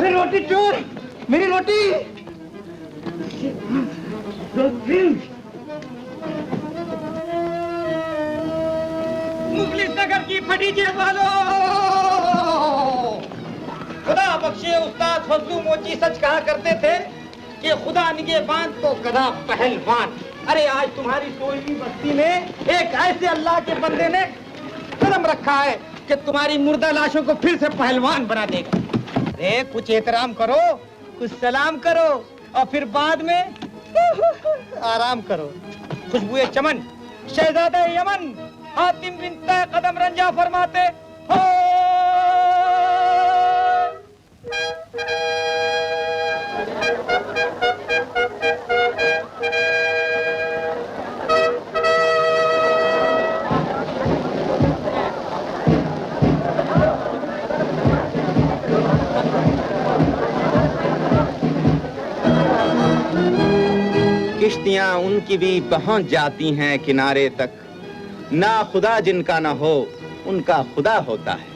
अरे रोटी चोर, मेरी रोटी। मुफलिस नगर की फटी जेब वालों, खुदा बख्शे उस्ताद फजलू मोची सच कहा करते थे कि खुदा निगहबान तो गधा पहलवान। अरे आज तुम्हारी सोईली बस्ती में एक ऐसे अल्लाह के बंदे ने कदम रखा है कि तुम्हारी मुर्दा लाशों को फिर से पहलवान बना देगा। अरे कुछ एहतराम करो, कुछ सलाम करो और फिर बाद में आराम करो। खुशबुए चमन शहजादा यमन हातिम बिन तय कदम रंजा फरमाते हो। किश्तियां उनकी भी पहुंच जाती हैं किनारे तक, ना खुदा जिनका ना हो उनका खुदा होता है।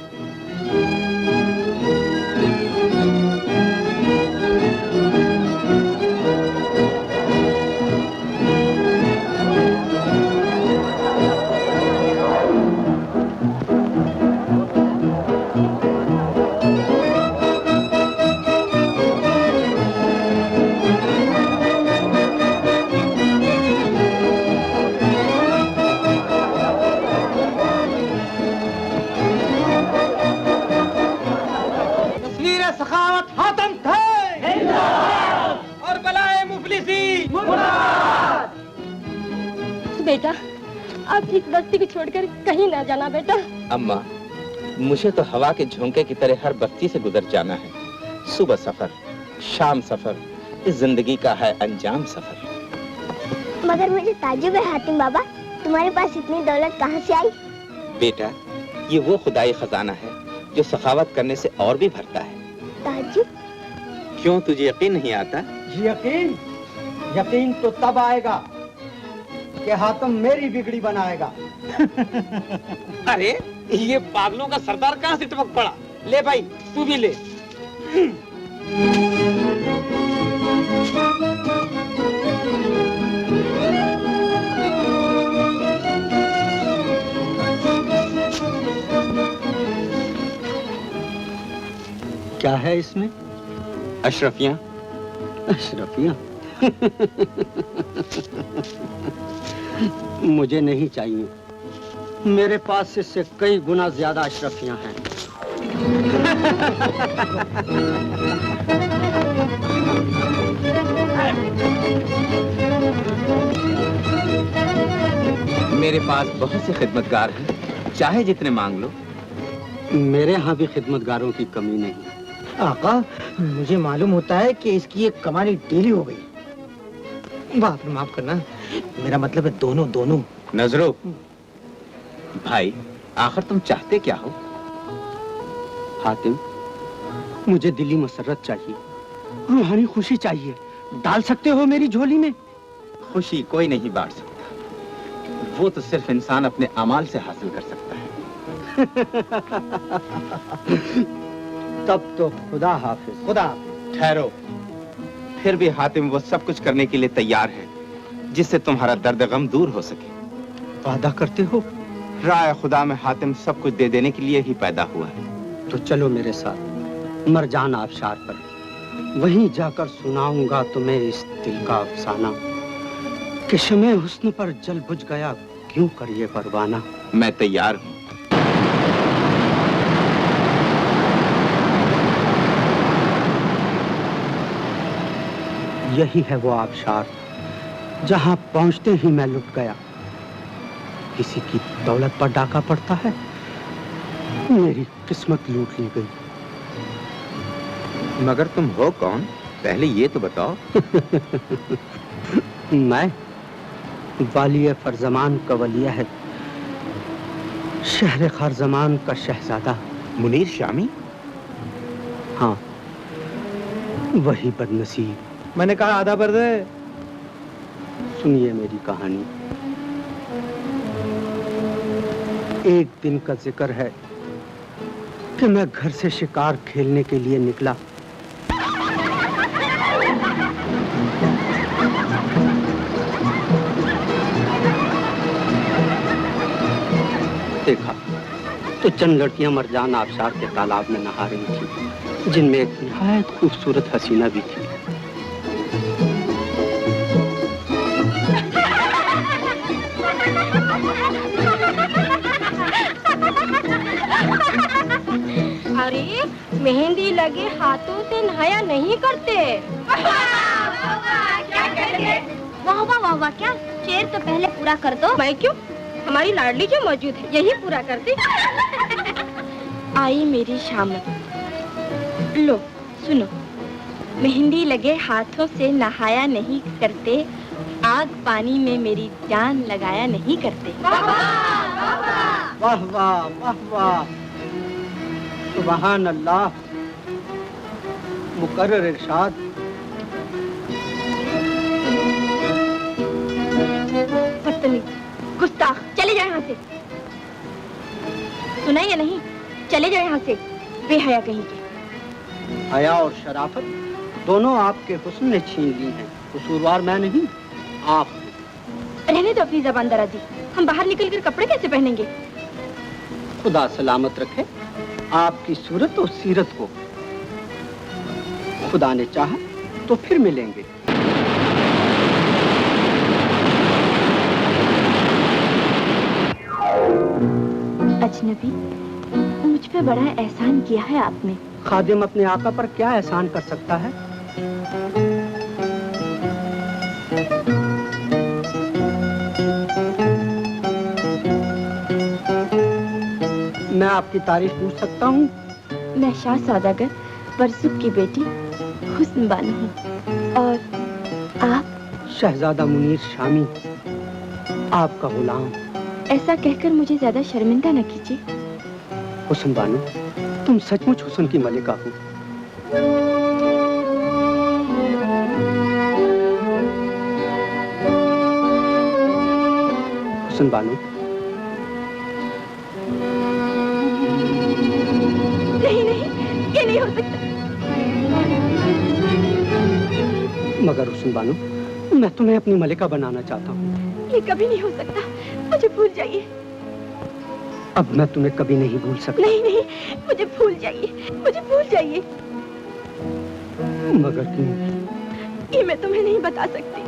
बेटा, आप इस बस्ती को छोड़कर कहीं ना जाना बेटा। अम्मा, मुझे तो हवा के झोंके की तरह हर बस्ती से गुजर जाना है। सुबह सफर, शाम सफर, इस जिंदगी का है अंजाम सफर। मगर मुझे ताज्जुब है हातिम बाबा, तुम्हारे पास इतनी दौलत कहाँ से आई? बेटा, ये वो खुदाई खजाना है जो सखावत करने से और भी भरता है। ताज्जुब? क्यों, तुझे यकीन नहीं आता? यकीन? यकीन तो तब आएगा कि हातिम मेरी बिगड़ी बनाएगा। अरे ये पागलों का सरदार कहाँ से टपक पड़ा? ले भाई, तू भी ले। क्या है इसमें? अशरफियाँ। अशरफियाँ? मुझे नहीं चाहिए, मेरे पास इससे कई गुना ज्यादा अशरफियाँ हैं। मेरे पास बहुत से खिदमतगार हैं, चाहे जितने मांग लो। मेरे यहाँ भी खिदमतगारों की कमी नहीं। आका, मुझे मालूम होता है कि इसकी एक कमानी ढीली हो गई। बाप रे, माफ करना, मेरा मतलब है दोनों दोनों। नजरो भाई, आखिर तुम चाहते क्या हो? हातिम, मुझे दिली मसरत चाहिए, रूहानी खुशी चाहिए। डाल सकते हो मेरी झोली में? खुशी कोई नहीं बांट सकता, वो तो सिर्फ इंसान अपने अमाल से हासिल कर सकता है। तब तो खुदा हाफिज। खुदा ठहरो, फिर भी हातिम वो सब कुछ करने के लिए तैयार है जिससे तुम्हारा दर्द गम दूर हो सके। वादा करते हो? राय खुदा में हातिम सब कुछ दे देने के लिए ही पैदा हुआ है। तो चलो मेरे साथ मरजान आबशार पर, वहीं जाकर सुनाऊंगा तुम्हें इस दिल का अफसाना कि शमे हुस्न पर जल बुझ गया क्यों कर ये परवाना। मैं तैयार हूँ। यही है वो आबशार जहां पहुंचते ही मैं लुट गया। किसी की दौलत पर डाका पड़ता है, मेरी किस्मत लूट ली गई। मगर तुम हो कौन, पहले ये तो बताओ। मैं वालिय फरजमान का वलिया है, शहर खारजमान का शहजादा। मुनीर शामी? हाँ, वही बदनसीब। मैंने कहा आधा भर दे। सुनिए मेरी कहानी। एक दिन का जिक्र है कि मैं घर से शिकार खेलने के लिए निकला। देखा तो चंद लड़कियां मरजान आबशार के तालाब में नहा रही थी, जिनमें एक निहायत खूबसूरत हसीना भी थी। अरे मेहंदी लगे हाथों से नहाया नहीं करते। क्या करेंगे? वाह वाह वाह वाह, क्या शेर तो पहले पूरा कर दो। मैं क्यों, हमारी लाडली जो मौजूद है यही पूरा करती। आई मेरी शामत, लो सुनो। मेहंदी लगे हाथों से नहाया नहीं करते, आग पानी में मेरी जान लगाया नहीं करते। वाह वाह वाह वाह, सुभान अल्लाह, मुकर्रर इरशाद। बदतमीज, गुस्ताख, चले जाए यहाँ से। सुना या नहीं, चले जाए यहाँ से, बेहया कहीं के। हया और शराफत दोनों आपके हुस्न ने छीन ली हैं। कसूरवार मैं नहीं, आप। रहने दो अपनी ज़बान दराजी, हम बाहर निकल कर कपड़े कैसे पहनेंगे? खुदा सलामत रखे आपकी सूरत और सीरत को। खुदा ने चाहा तो फिर मिलेंगे। अजनबी, मुझ पे बड़ा एहसान किया है आपने। खादिम अपने आका पर क्या एहसान कर सकता है? मैं आपकी तारीफ पूछ सकता हूँ? मैं शाह सौदागर बरसुख की बेटी हुस्न बानो हूँ। और आप? शहजादा मुनीर शामी, आपका गुलाम। ऐसा कहकर मुझे ज्यादा शर्मिंदा न कीजिए। हुस्न बानो, तुम सचमुच हुस्न की मलिका हो। हुस्न बानो, नहीं नहीं, ये नहीं हो सकता। मगर हुस्न बानो, मैं तुम्हें अपनी मलिका बनाना चाहता हूँ। ये कभी नहीं हो सकता, मुझे भूल जाइए। अब मैं तुम्हें कभी नहीं भूल सकता। नहीं नहीं, मुझे भूल जाइए, मुझे भूल जाइए। मगर क्यों? ये मैं तुम्हें नहीं बता सकती।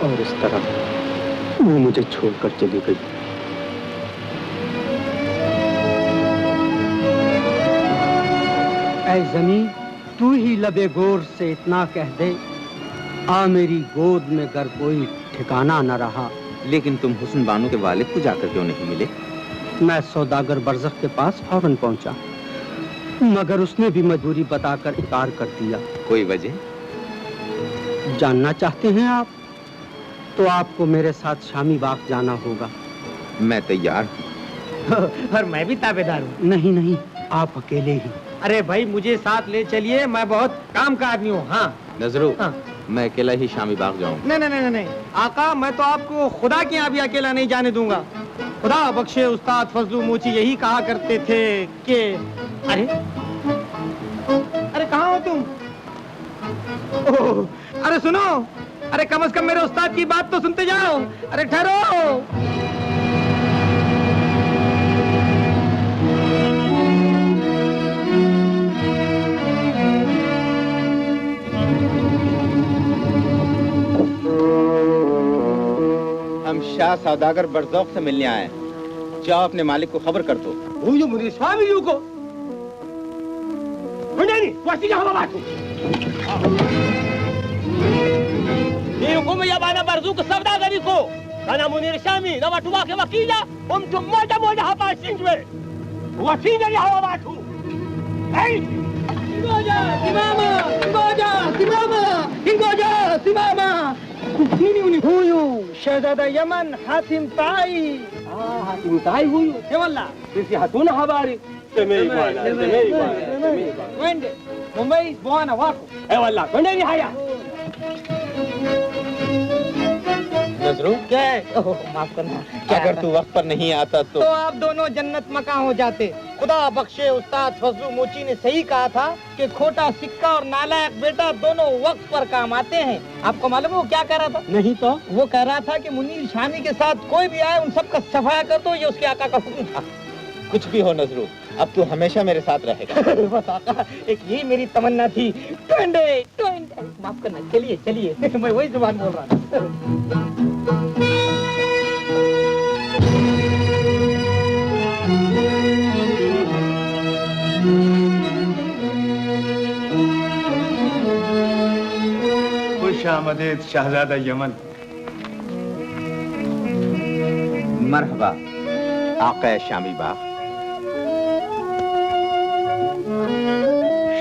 और इस तरह वो मुझे छोड़कर चली गई। ऐ ज़मीं, तू ही लबे गोर से इतना कह दे, आ मेरी गोद में गर कोई ठिकाना न रहा। लेकिन तुम हुस्न बानो के वालिद को जाकर क्यों नहीं मिले? मैं सौदागर बरज़ख के पास फौरन पहुंचा, मगर उसने भी मजबूरी बताकर इनकार कर दिया। कोई वजह? जानना चाहते हैं आप? तो आपको मेरे साथ शामी बाग जाना होगा। मैं तैयार हूँ। और मैं भी ताबेदार हूँ। नहीं नहीं, आप अकेले ही। अरे भाई, मुझे साथ ले चलिए, मैं बहुत काम का आदमी हूँ। हाँ नजरू, हाँ। मैं अकेला ही शामी बाग जाऊँ? नहीं नहीं नहीं नहीं आका, मैं तो आपको खुदा के यहाँ भी अकेला नहीं जाने दूंगा। खुदा बख्शे उस्ताद फजलू मोची यही कहा करते थे कि अरे अरे कहाँ हो तुम? ओह, अरे सुनो, अरे कम से कम मेरे उस्ताद की बात तो सुनते जाओ। अरे ठहरो। हम शाह सौदागर बरज़ौक़ से मिलने आए हैं। जाओ अपने मालिक को खबर कर दो। हुयो मुझे स्वामी यू को नहीं वासी का हवा बातू ये हुकुम या बाना बरज़ुक सौदागरी को kana मुनीर शामी ना वाटुवा के वकीला तुम मोटा मोटा हपा सिंजवे वासी नहीं हवा बातू ए इंगोजा सिमामा Ini huyu Syahzada Yaman Hatim Tai. Ah, Hatim Tai huyu. Ya wallah. Sisi hatuna habari. Semei bwana. Twende. Mumbai bwana wako. Eh wallah, twendeni haya. नजरू, क्या है? ओह, माफ करना। अगर तू वक्त पर नहीं आता तो आप दोनों जन्नत मकान हो जाते। खुदा बख्शे, उस्ताद फजलू मोची ने सही कहा था कि खोटा सिक्का और नालायक बेटा दोनों वक्त पर काम आते हैं। आपको मालूम है वो क्या कह रहा था? नहीं तो वो कह रहा था कि मुनीर शामी के साथ कोई भी आए उन सबका सफाया कर दो, ये उसके आका का हुक्म था। कुछ भी हो नजरू, अब तू हमेशा मेरे साथ रहेगा। बस आका, एक यही मेरी तमन्ना थी। माफ करना, चलिए चलिए। मैं वही जुबान बोल रहा था। खुश आमदेद शहजादा यमन। मरहबा आका शामी बाग।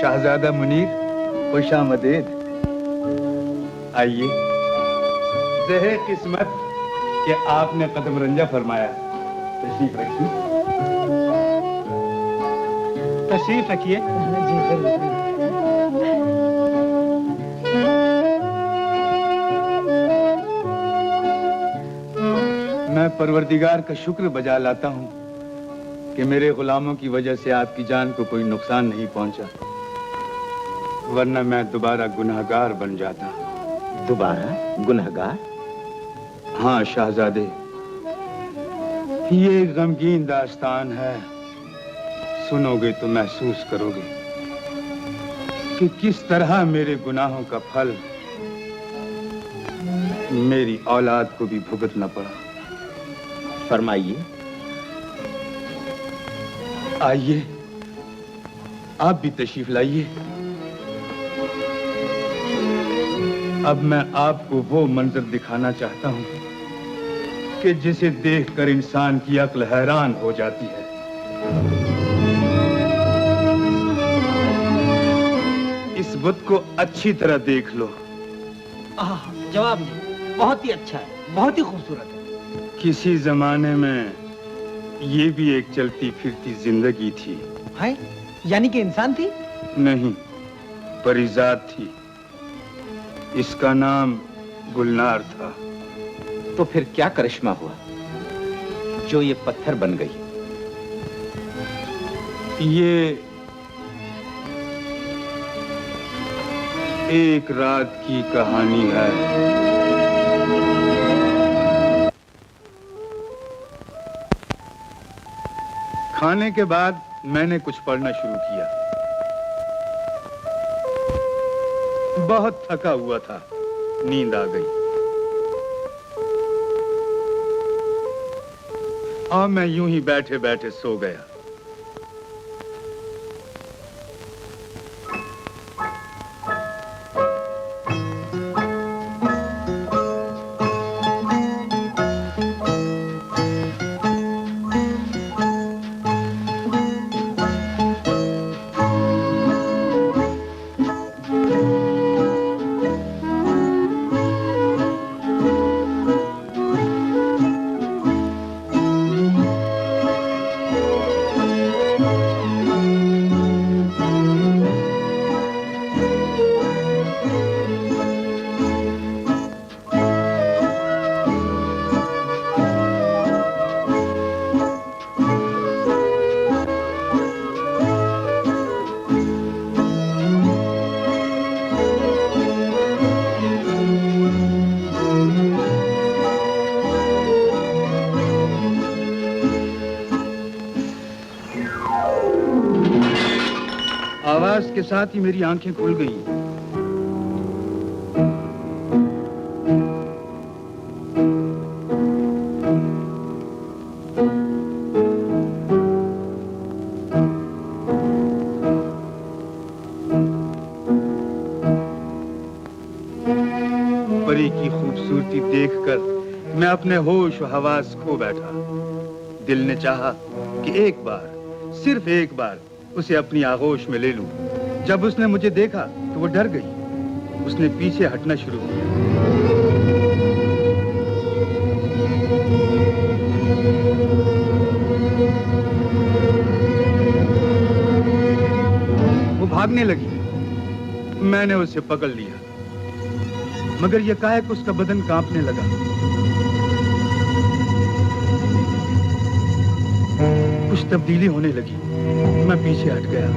शहजादा मुनीर, खुश आमदेद। आइए। ज़हे किस्मत कि आपने कदम रंजा फरमाया। तशरीफ रखिए। तशरीफ रखिए। मैं परवरदिगार का शुक्र बजा लाता हूँ कि मेरे गुलामों की वजह से आपकी जान को कोई नुकसान नहीं पहुंचा, वरना मैं दोबारा गुनहगार बन जाता। दोबारा गुनहगार? हाँ शहजादे, ये एक गमगीन दास्तान है। सुनोगे तो महसूस करोगे कि किस तरह मेरे गुनाहों का फल मेरी औलाद को भी भुगतना पड़ा। फरमाइए। आइए, आप भी तशरीफ लाइए। अब मैं आपको वो मंजर दिखाना चाहता हूँ कि जिसे देखकर इंसान की अक्ल हैरान हो जाती है। इस बुत को अच्छी तरह देख लो। जवाब नहीं, बहुत ही अच्छा है, बहुत ही खूबसूरत है। किसी जमाने में ये भी एक चलती फिरती जिंदगी थी। है? यानी कि इंसान थी? नहीं, परिजात थी। इसका नाम गुलनार था। तो फिर क्या करिश्मा हुआ जो ये पत्थर बन गई? ये एक रात की कहानी है। खाने के बाद मैंने कुछ पढ़ना शुरू किया। बहुत थका हुआ था, नींद आ गई और मैं यूं ही बैठे बैठे सो गया। आवाज के साथ ही मेरी आंखें खुल गईं। परी की खूबसूरती देखकर मैं अपने होश व हवास खो बैठा। दिल ने चाहा कि एक बार, सिर्फ एक बार उसे अपनी आगोश में ले लूं। जब उसने मुझे देखा तो वो डर गई। उसने पीछे हटना शुरू किया। वो भागने लगी। मैंने उसे पकड़ लिया, मगर यकायक उसका बदन कांपने लगा। तब्दीली होने लगी। मैं पीछे हट गया।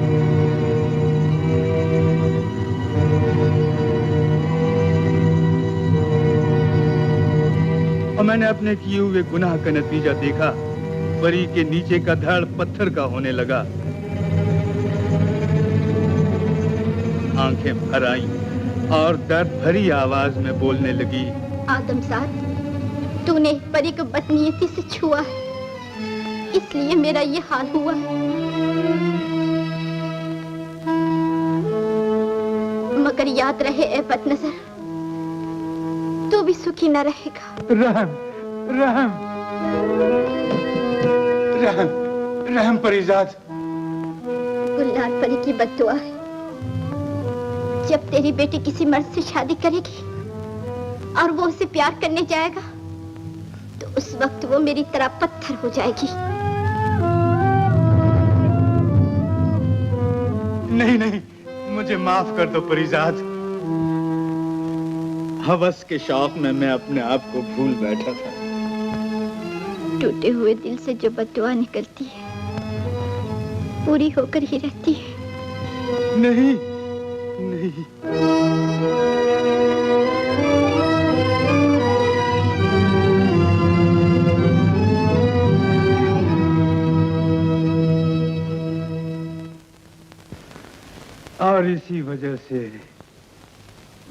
और मैंने अपने किए हुए गुनाह का नतीजा देखा। परी के नीचे का धड़ पत्थर का होने लगा। आंखें भर आईं और दर्द भरी आवाज में बोलने लगी, आदमजाद, तूने परी को बदनीयती से छुआ है, इसलिए मेरा ये हाल हुआ। मगर याद रहे ए बदनजर, तू भी सुखी न रहेगा। रहम रहम रहम रहम परीजाद। गुलनार परी की बद्दुआ है, जब तेरी बेटी किसी मर्द से शादी करेगी और वो उसे प्यार करने जाएगा तो उस वक्त वो मेरी तरह पत्थर हो जाएगी। नहीं नहीं, मुझे माफ कर दो परीजाद। हवस के शौक में मैं अपने आप को भूल बैठा था। टूटे हुए दिल से जो बद्दुआ निकलती है पूरी होकर ही रहती है। नहीं नहीं, और इसी वजह से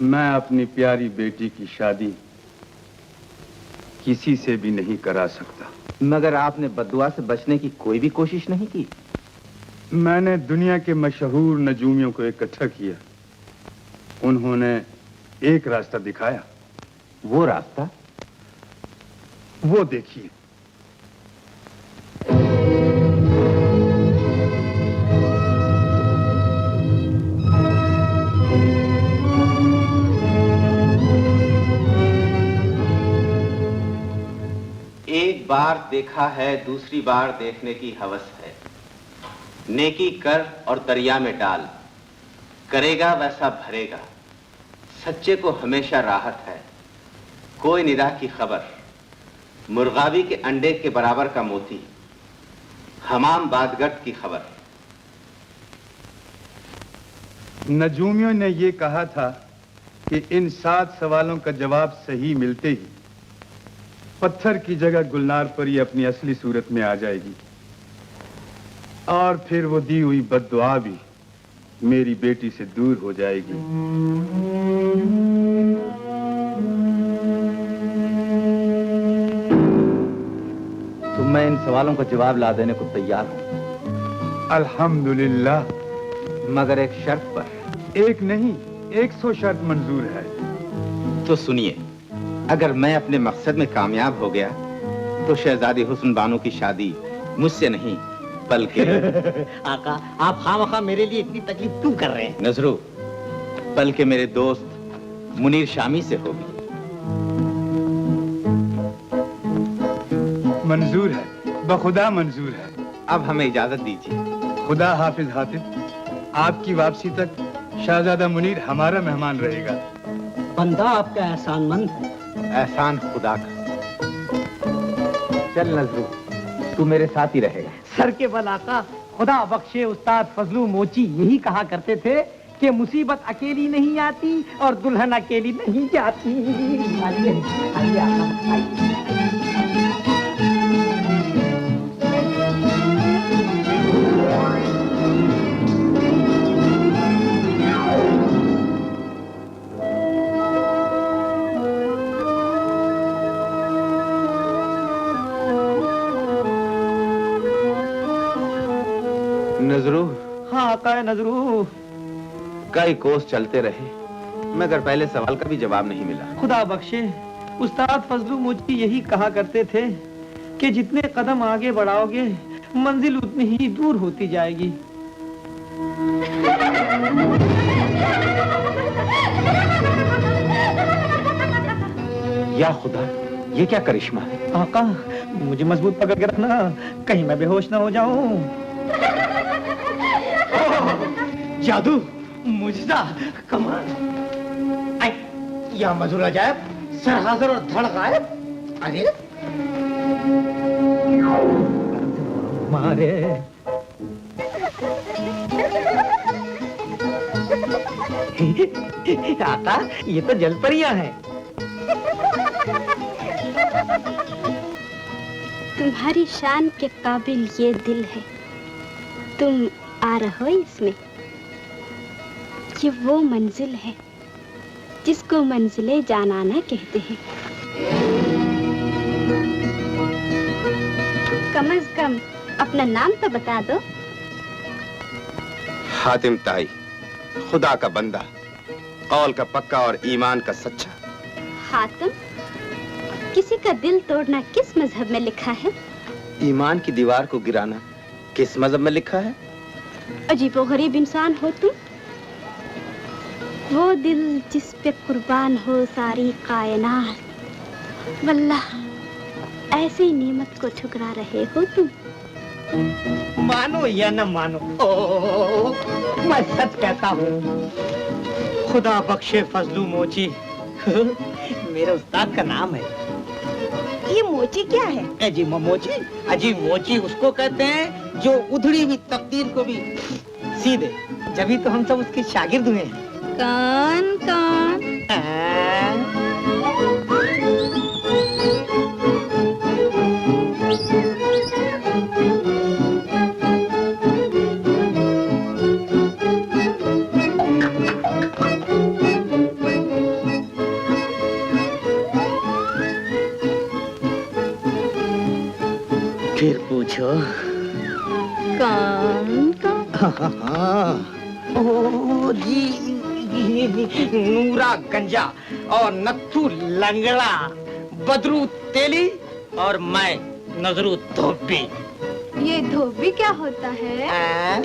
मैं अपनी प्यारी बेटी की शादी किसी से भी नहीं करा सकता। मगर आपने बद्दुआ से बचने की कोई भी कोशिश नहीं की? मैंने दुनिया के मशहूर नजूमियों को इकट्ठा किया। उन्होंने एक रास्ता दिखाया। वो रास्ता? वो देखिए। एक बार देखा है, दूसरी बार देखने की हवस है। नेकी कर और दरिया में डाल, करेगा वैसा भरेगा। सच्चे को हमेशा राहत है, कोई निदा की खबर। मुर्गावी के अंडे के बराबर का मोती, हमाम बादगट की खबर। नजूमियों ने ये कहा था कि इन 7 सवालों का जवाब सही मिलते ही पत्थर की जगह गुलनार परी अपनी असली सूरत में आ जाएगी और फिर वो दी हुई बद्दुआ भी मेरी बेटी से दूर हो जाएगी। तो मैं इन सवालों का जवाब ला देने को तैयार हूं। अल्हम्दुलिल्लाह, मगर एक शर्त पर। एक नहीं, 100 शर्त मंजूर है। तो सुनिए, अगर मैं अपने मकसद में कामयाब हो गया तो शहजादी हुस्न बानो की शादी मुझसे नहीं बल्कि आका, आप खामखा मेरे लिए इतनी तकलीफ क्यों कर रहे हैं? नजरू, बल्कि मेरे दोस्त मुनीर शामी से होगी। मंजूर है, बखुदा मंजूर है। अब हमें इजाजत दीजिए। खुदा हाफिज हातिब, आपकी वापसी तक शहजादा मुनीर हमारा मेहमान रहेगा। बंदा आपका एहसानमंद है। एहसान खुदा का। चल नजरू, तू मेरे साथ ही रहेगा। सर के बल आका, खुदा बख्शे उस्ताद फजलू मोची यही कहा करते थे कि मुसीबत अकेली नहीं आती और दुल्हन अकेली नहीं जाती। आइए, आइए आका, आइए। नजरू। हाँ आका नजरू। कई कोस चलते रहे मगर पहले सवाल का भी जवाब नहीं मिला। खुदा बख्शे उस्ताद फजलू मोची यही कहा करते थे कि जितने कदम आगे बढ़ाओगे मंजिल उतनी ही दूर होती जाएगी। या खुदा, ये क्या करिश्मा है? आका, मुझे मजबूत पकड़ के रखना, कहीं मैं बेहोश ना हो जाऊं। जादू, मुजदा, कमाल। या मजूर अजायब, सर हाजिर और धड़ गायब। अरे मारे आका, ये तो जलपरियां हैं। तुम्हारी शान के काबिल ये दिल है, तुम आ रहे हो इसमें। ये वो मंजिल है जिसको मंजिले जानाना कहते हैं। कम से कम अपना नाम तो बता दो। हातिम ताई, खुदा का बंदा, कौल का पक्का और ईमान का सच्चा। हातिम, किसी का दिल तोड़ना किस मजहब में लिखा है? ईमान की दीवार को गिराना किस मजहब में लिखा है? अजीबोगरीब इंसान हो तुम। वो दिल जिस पे कुर्बान हो सारी कायनात। वल्लाह, ऐसी नेमत को ठुकरा रहे हो तुम। मानो या न मानो, मैं सच कहता हूँ। खुदा बख्शे फजलू मोची मेरे उस्ताद का नाम है। ये मोची क्या है? अजी मोची, अजी मोची उसको कहते हैं जो उधड़ी हुई तकदीर को भी सी दे। जभी तो हम सब उसके शागिर्द हुए हैं। कौन कौन? फिर पूछो। कौन कौन? ओ जी, नूरा गंजा और नत्थू लंगड़ा, बदरू तेली और मैं नजरू धोबी। ये धोबी क्या होता है?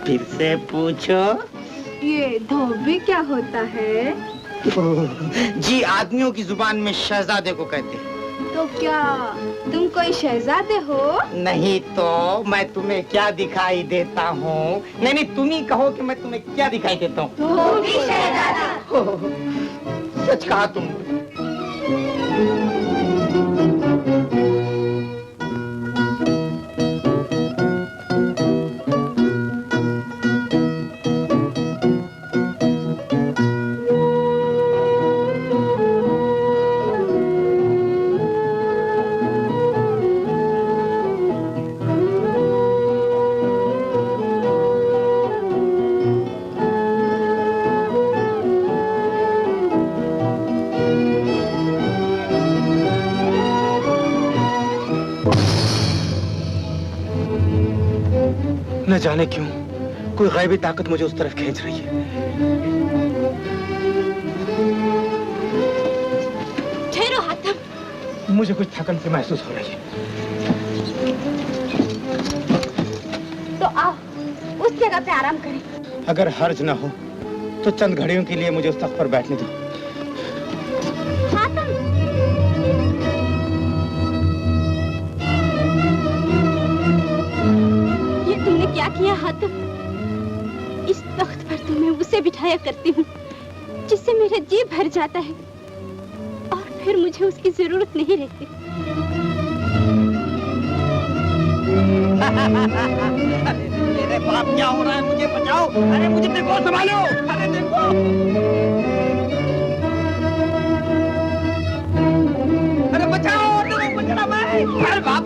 फिर से पूछो। ये धोबी क्या होता है? जी, आदमियों की जुबान में शहजादे को कहते हैं। तो क्या तुम कोई शहजादे हो? नहीं तो मैं तुम्हें क्या दिखाई देता हूँ? नहीं नहीं, तुम ही कहो कि मैं तुम्हें क्या दिखाई देता हूँ। धोबी शहजादा। सच कहा तुम। न जाने क्यों कोई गैबी ताकत मुझे उस तरफ खींच रही है। ठहरो हातिम। मुझे कुछ थकन सी महसूस हो रही है। तो आओ उस जगह पे आराम करें। अगर हर्ज न हो तो चंद घड़ियों के लिए मुझे उस तख्त पर बैठने दो। हातिम, ये तुमने क्या किया हातिम? इस तख्त पर तो मैं उसे बिठाया करती हूँ जिससे मेरा जी भर जाता है और फिर मुझे उसकी जरूरत नहीं रहती। मेरे बाप, क्या हो रहा है? मुझे बचाओ। अरे मुझे देखो, संभालो। अरे देखो। अरे बचाओ, देखो बचना मैं। अरे बाप।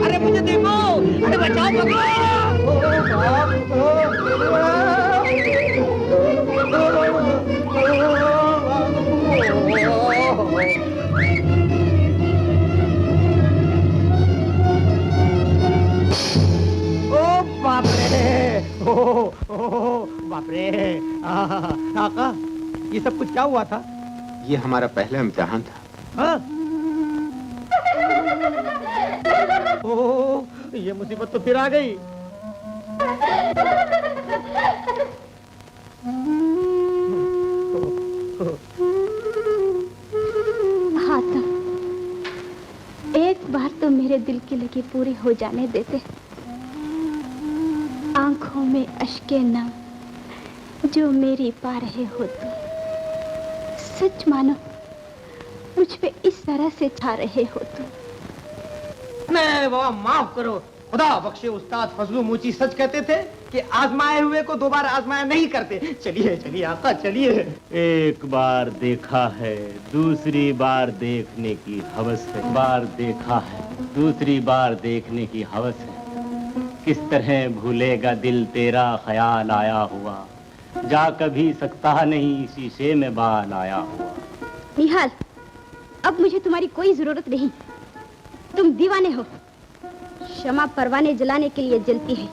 अरे मुझे देखो। अरे बचाओ बाप रे। आका, ये सब कुछ क्या हुआ था? ये हमारा पहला इम्तिहान था। हाँ? ओह, ये मुसीबत तो फिर आ गई। हातिम, एक बार तो मेरे दिल की लगी पूरी हो जाने देते। आंखों में अश्के नम, जो मेरी पा रहे हो तुम, सच मानो मुझ पे इस तरह से छा रहे हो तुम। नहीं बाबा माफ करो, खुदा बख्शे उस्ताद फजलू मोची सच कहते थे कि आजमाए हुए को दोबारा आजमाया नहीं करते। चलिए चलिए आका चलिए। एक बार देखा है दूसरी बार देखने की हवस है, बार देखा है दूसरी बार देखने की हवस है। किस तरह भूलेगा दिल तेरा ख्याल आया हुआ, जा कभी सकता नहीं शीशे में बाल आया हुआ। निहाल, अब मुझे तुम्हारी कोई जरूरत नहीं, तुम दीवाने हो। शमा परवाने जलाने के लिए जलती है,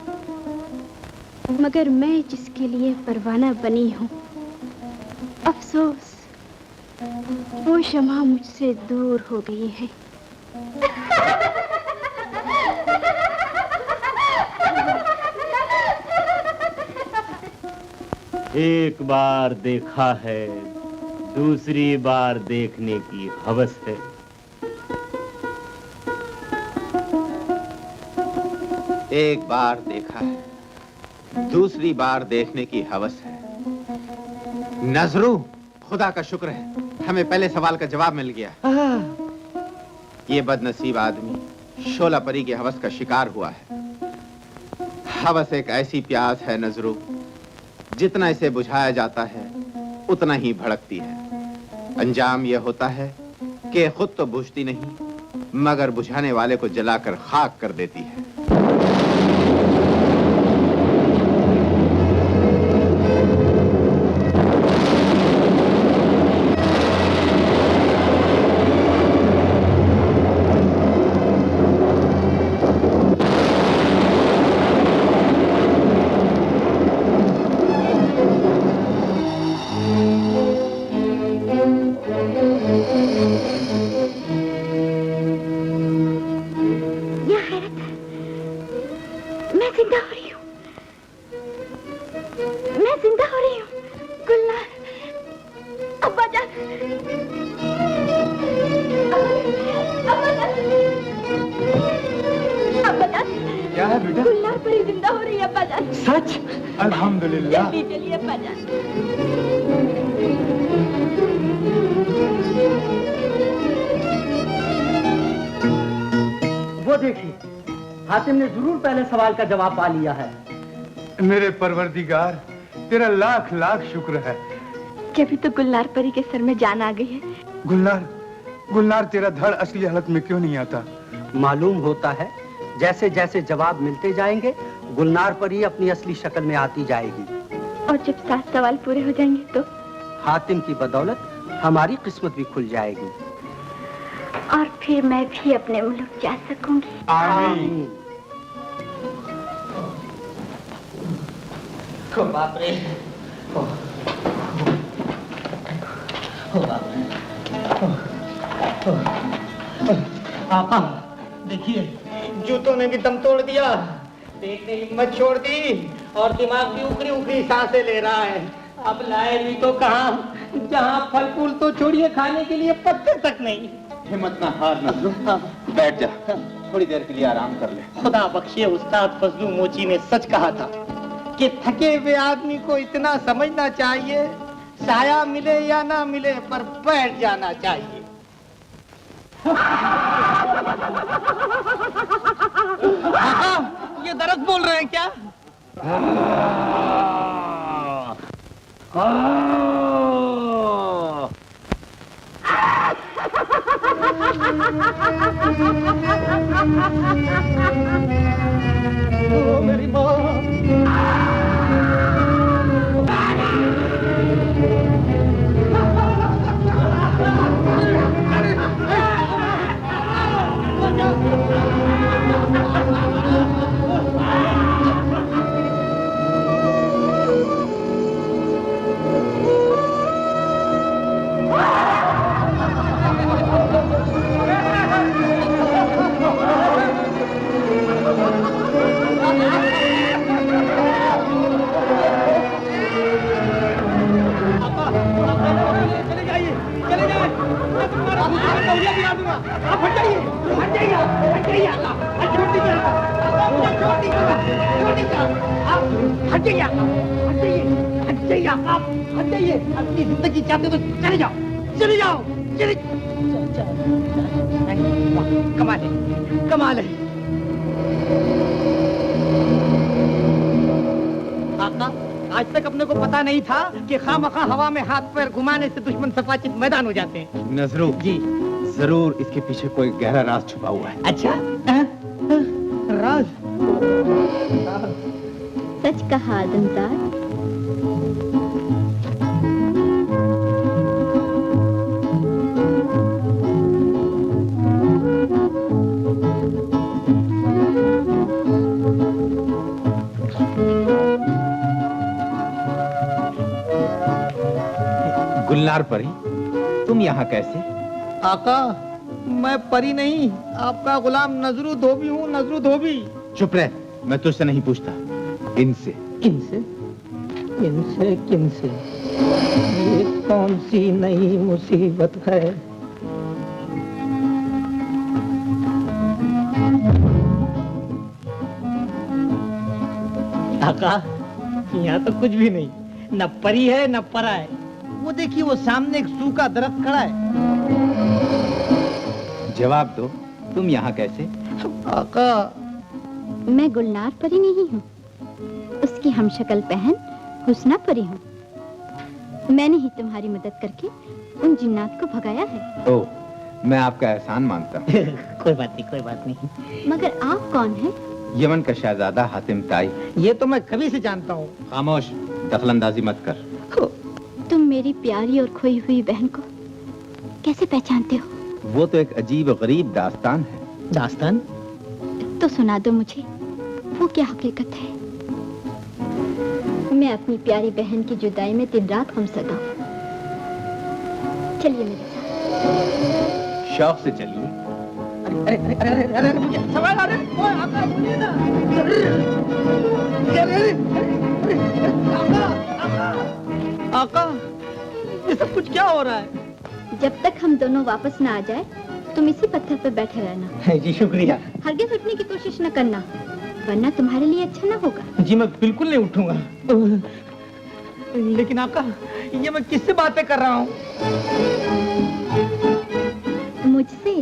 मगर मैं जिसके लिए परवाना बनी हूँ, अफसोस वो शमा मुझसे दूर हो गई है। एक बार देखा है दूसरी बार देखने की हवस है। एक बार देखा है दूसरी बार देखने की हवस है। नजरू, खुदा का शुक्र है हमें पहले सवाल का जवाब मिल गया। ये बदनसीब आदमी शोला परी की हवस का शिकार हुआ है। हवस एक ऐसी प्यास है नजरू, जितना इसे बुझाया जाता है उतना ही भड़कती है। अंजाम यह होता है कि खुद तो बुझती नहीं, मगर बुझाने वाले को जलाकर खाक कर देती है। अल्हम्दुलिल्लाह। चलिए अब्बाजान। वो देखिए, हातिम ने जरूर पहले सवाल का जवाब पा लिया है। मेरे परवरदिगार, तेरा लाख लाख शुक्र है। कि अभी तो गुलनार परी के सर में जान आ गई है। गुलनार, गुलनार तेरा धड़ असली हालत में क्यों नहीं आता? मालूम होता है जैसे जैसे जवाब मिलते जाएंगे गुलनार परी अपनी असली शक्ल में आती जाएगी। और जब 7 सवाल पूरे हो जाएंगे तो हातिम की बदौलत हमारी किस्मत भी खुल जाएगी और फिर मैं भी अपने मुल्क जा सकूंगी। आमीन। ओ बाप रे, ओ बाप रे, आका देखिए, जूतों ने भी दम तोड़ दिया, पेट ने हिम्मत छोड़ दी और दिमाग भी उखड़ी उखड़ी सांसें ले रहा है। अब लाए भी तो कहाँ, जहाँ फल फूल तो छोड़िए, खाने के लिए पत्ते तक नहीं। हिम्मत ना हार नजरू, बैठ जा, थोड़ी देर के लिए आराम कर ले। खुदा बख्शे उस्ताद फजलू मोची ने सच कहा था कि थके हुए आदमी को इतना समझना चाहिए, साया मिले या ना मिले पर बैठ जाना चाहिए। ये दरअसल बोल रहे हैं क्या? ओ मेरी माँ, नहीं आका, हट जाइए। अपनी जिंदगी चाहते हो तो चले जाओ, चले जाओ, चले। कमाल है, कमाल है। आका, आज तक अपने को पता नहीं था कि खामखा हवा में हाथ पैर घुमाने से दुश्मन सफाचित मैदान हो जाते हैं। नजरू जी जरूर इसके पीछे कोई गहरा राज छुपा हुआ है। अच्छा, राज। सच कहा आदमजाद। गुलनार परी, तुम यहाँ कैसे? आका, मैं परी नहीं, आपका गुलाम नजरू धोबी हूँ, नजरू धोबी। चुप रह, मैं तुझसे नहीं पूछता, इनसे। किनसे? किनसे किनसे? ये कौन सी नई मुसीबत है? आका, यहाँ तो कुछ भी नहीं, न परी है न परा है। वो देखिए, वो सामने एक सूखा दरख्त खड़ा है। जवाब दो, तुम यहाँ कैसे? आका, मैं गुलनार परी नहीं हूँ, उसकी हमशक्ल बहन हुस्ना परी हूँ। मैंने ही तुम्हारी मदद करके उन जिन्नात को भगाया है। ओह, मैं आपका एहसान मानता हूँ। कोई बात नहीं, कोई बात नहीं। मगर आप कौन हैं? यमन का शहजादा हातिम ताई। ये तो मैं कभी से जानता हूँ। खामोश, दखलंदाजी मत कर। तुम मेरी प्यारी और खोई हुई बहन को कैसे पहचानते हो? वो तो एक अजीब और गरीब दास्तान है। दास्तान? तो सुना दो मुझे, वो क्या हकीकत है? मैं अपनी प्यारी बहन की जुदाई में दिन रात गमज़दा हूँ। चलिए मेरे साथ। शौक से चलिए। अरे अरे अरे अरे अरे अरे मुझे सवाल आ रहा है। ओए आका, बोलिए ना। अरे अरे अरे आका, आका, आका, ये सब कुछ क्या हो रहा है? जब तक हम दोनों वापस ना आ जाए, तुम इसी पत्थर पर बैठे रहना। जी शुक्रिया। हरगिज़ उठने की कोशिश न करना, वरना तुम्हारे लिए अच्छा ना होगा। जी मैं बिल्कुल नहीं उठूंगा। लेकिन आका, ये मैं किससे बातें कर रहा हूँ? मुझसे।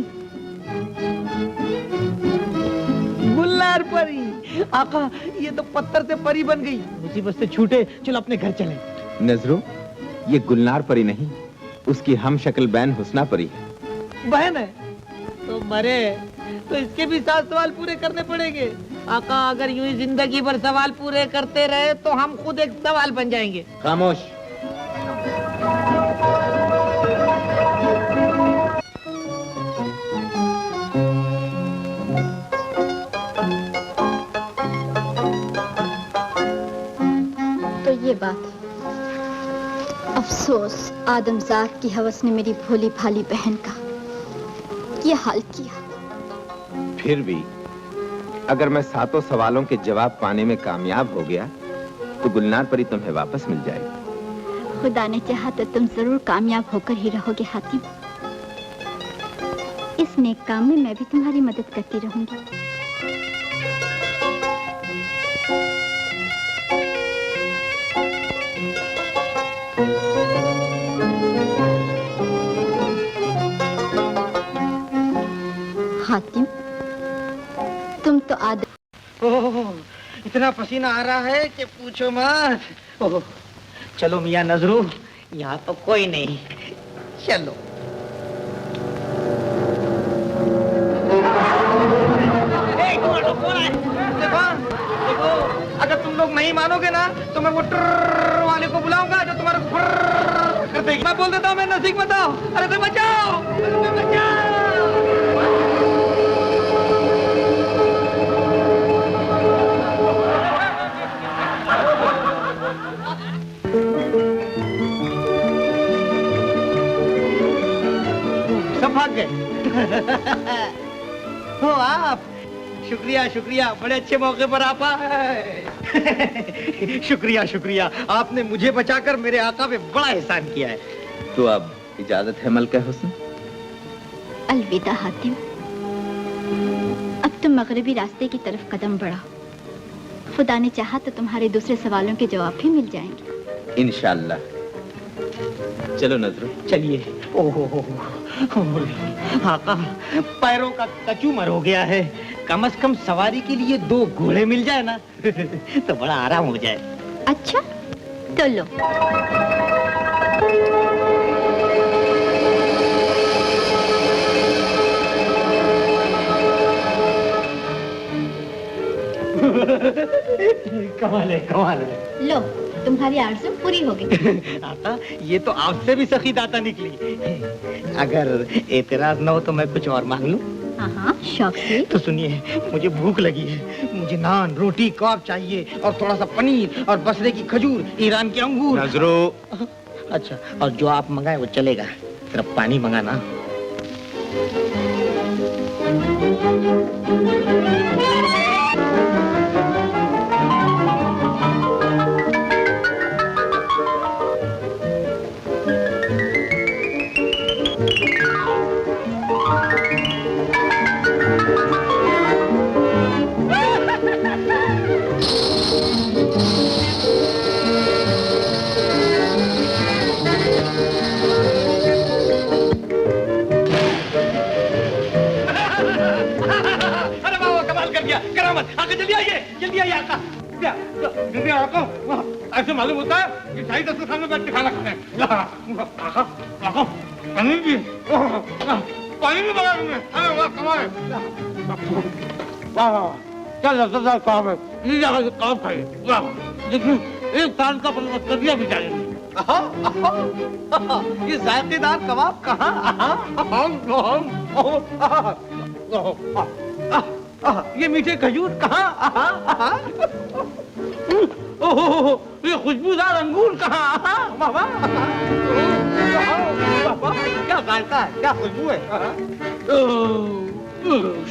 गुलनार परी। आका, ये तो पत्थर से परी बन गई। मुसीबत से छूटे, चलो अपने घर चलें। नजरू, ये गुलनार परी नहीं, उसकी हम शक्ल बहन हुस्ना परी है। बहन है तो मरे, तो इसके भी 7 सवाल पूरे करने पड़ेंगे। आका, अगर यूं ही जिंदगी भर सवाल पूरे करते रहे तो हम खुद एक सवाल बन जाएंगे। खामोश। तो ये बात है। अफसोस, आदमजाद की हवस ने मेरी भोली भाली बहन का ये हाल किया। फिर भी अगर मैं 7 सवालों के जवाब पाने में कामयाब हो गया तो गुलनार परी तुम्हें वापस मिल जाएगी। खुदा ने चाहा तो तुम जरूर कामयाब होकर ही रहोगे हातिम। इस नेक काम में मैं भी तुम्हारी मदद करती रहूंगी। हातिम, तुम तो ओह, इतना पसीना आ रहा है कि पूछो मत। ओह, चलो मियां नजरू, यहाँ तो कोई नहीं। चलो। देखो, अगर तुम लोग नहीं मानोगे ना तो मैं वो ट्रर वाले को बुलाऊंगा जो तुम्हारे फर्र कर देगी। मैं बोल देता हूँ, मैं नसीक बताओ। अरे तो बचाओ, अरे बचाओ। सब भाग गए। हो आप, शुक्रिया शुक्रिया, बड़े अच्छे मौके पर आप आए। शुक्रिया शुक्रिया, आपने मुझे बचाकर मेरे आका पे बड़ा एहसान किया है। तो अब इजाजत है मलका हुस्न। अलविदा हातिम। अब तुम मगरिबी रास्ते की तरफ कदम बढ़ाओ। खुदा ने चाहा तो तुम्हारे दूसरे सवालों के जवाब भी मिल जाएंगे। इंशाअल्लाह। चलो नजरो। चलिए। ओहो आका, पैरों का कचूमर हो गया है। कम से कम सवारी के लिए 2 घोड़े मिल जाए ना तो बड़ा आराम हो जाए। अच्छा तो लो। कमाल है, कमाल है। लो, तुम्हारी आरज़ू पूरी हो गई। आका, ये तो आपसे भी सखी दाता निकली। अगर एतराज न हो तो मैं कुछ और मांग लूं? हाँ, शौक से। तो सुनिए, मुझे भूख लगी है। मुझे नान, रोटी, कबाब चाहिए और थोड़ा सा पनीर और बसरे की खजूर, ईरान के अंगूर। नजरो। अच्छा, और जो आप मंगाए वो चलेगा। सिर्फ पानी मंगाना। ऐसे मालूम होता है कि शाही दस्तरखान में बैठ के खाना खाने। पानी भी बना तुमने। अरे वाह, कमाल है। वाह वाह, क्या लज्जतदार काम है। ये जगह से काम खाइए। वाह, लेकिन एक साल का बंदोबस्त कर दिया बेचारे ने। ये जायकेदार कबाब कहाँ? ये मीठे खजूर कहाँ? ओहो, ये खुशबूदार अंगूर कहाँ? बाबा, क्या जायका है, क्या खुशबू है।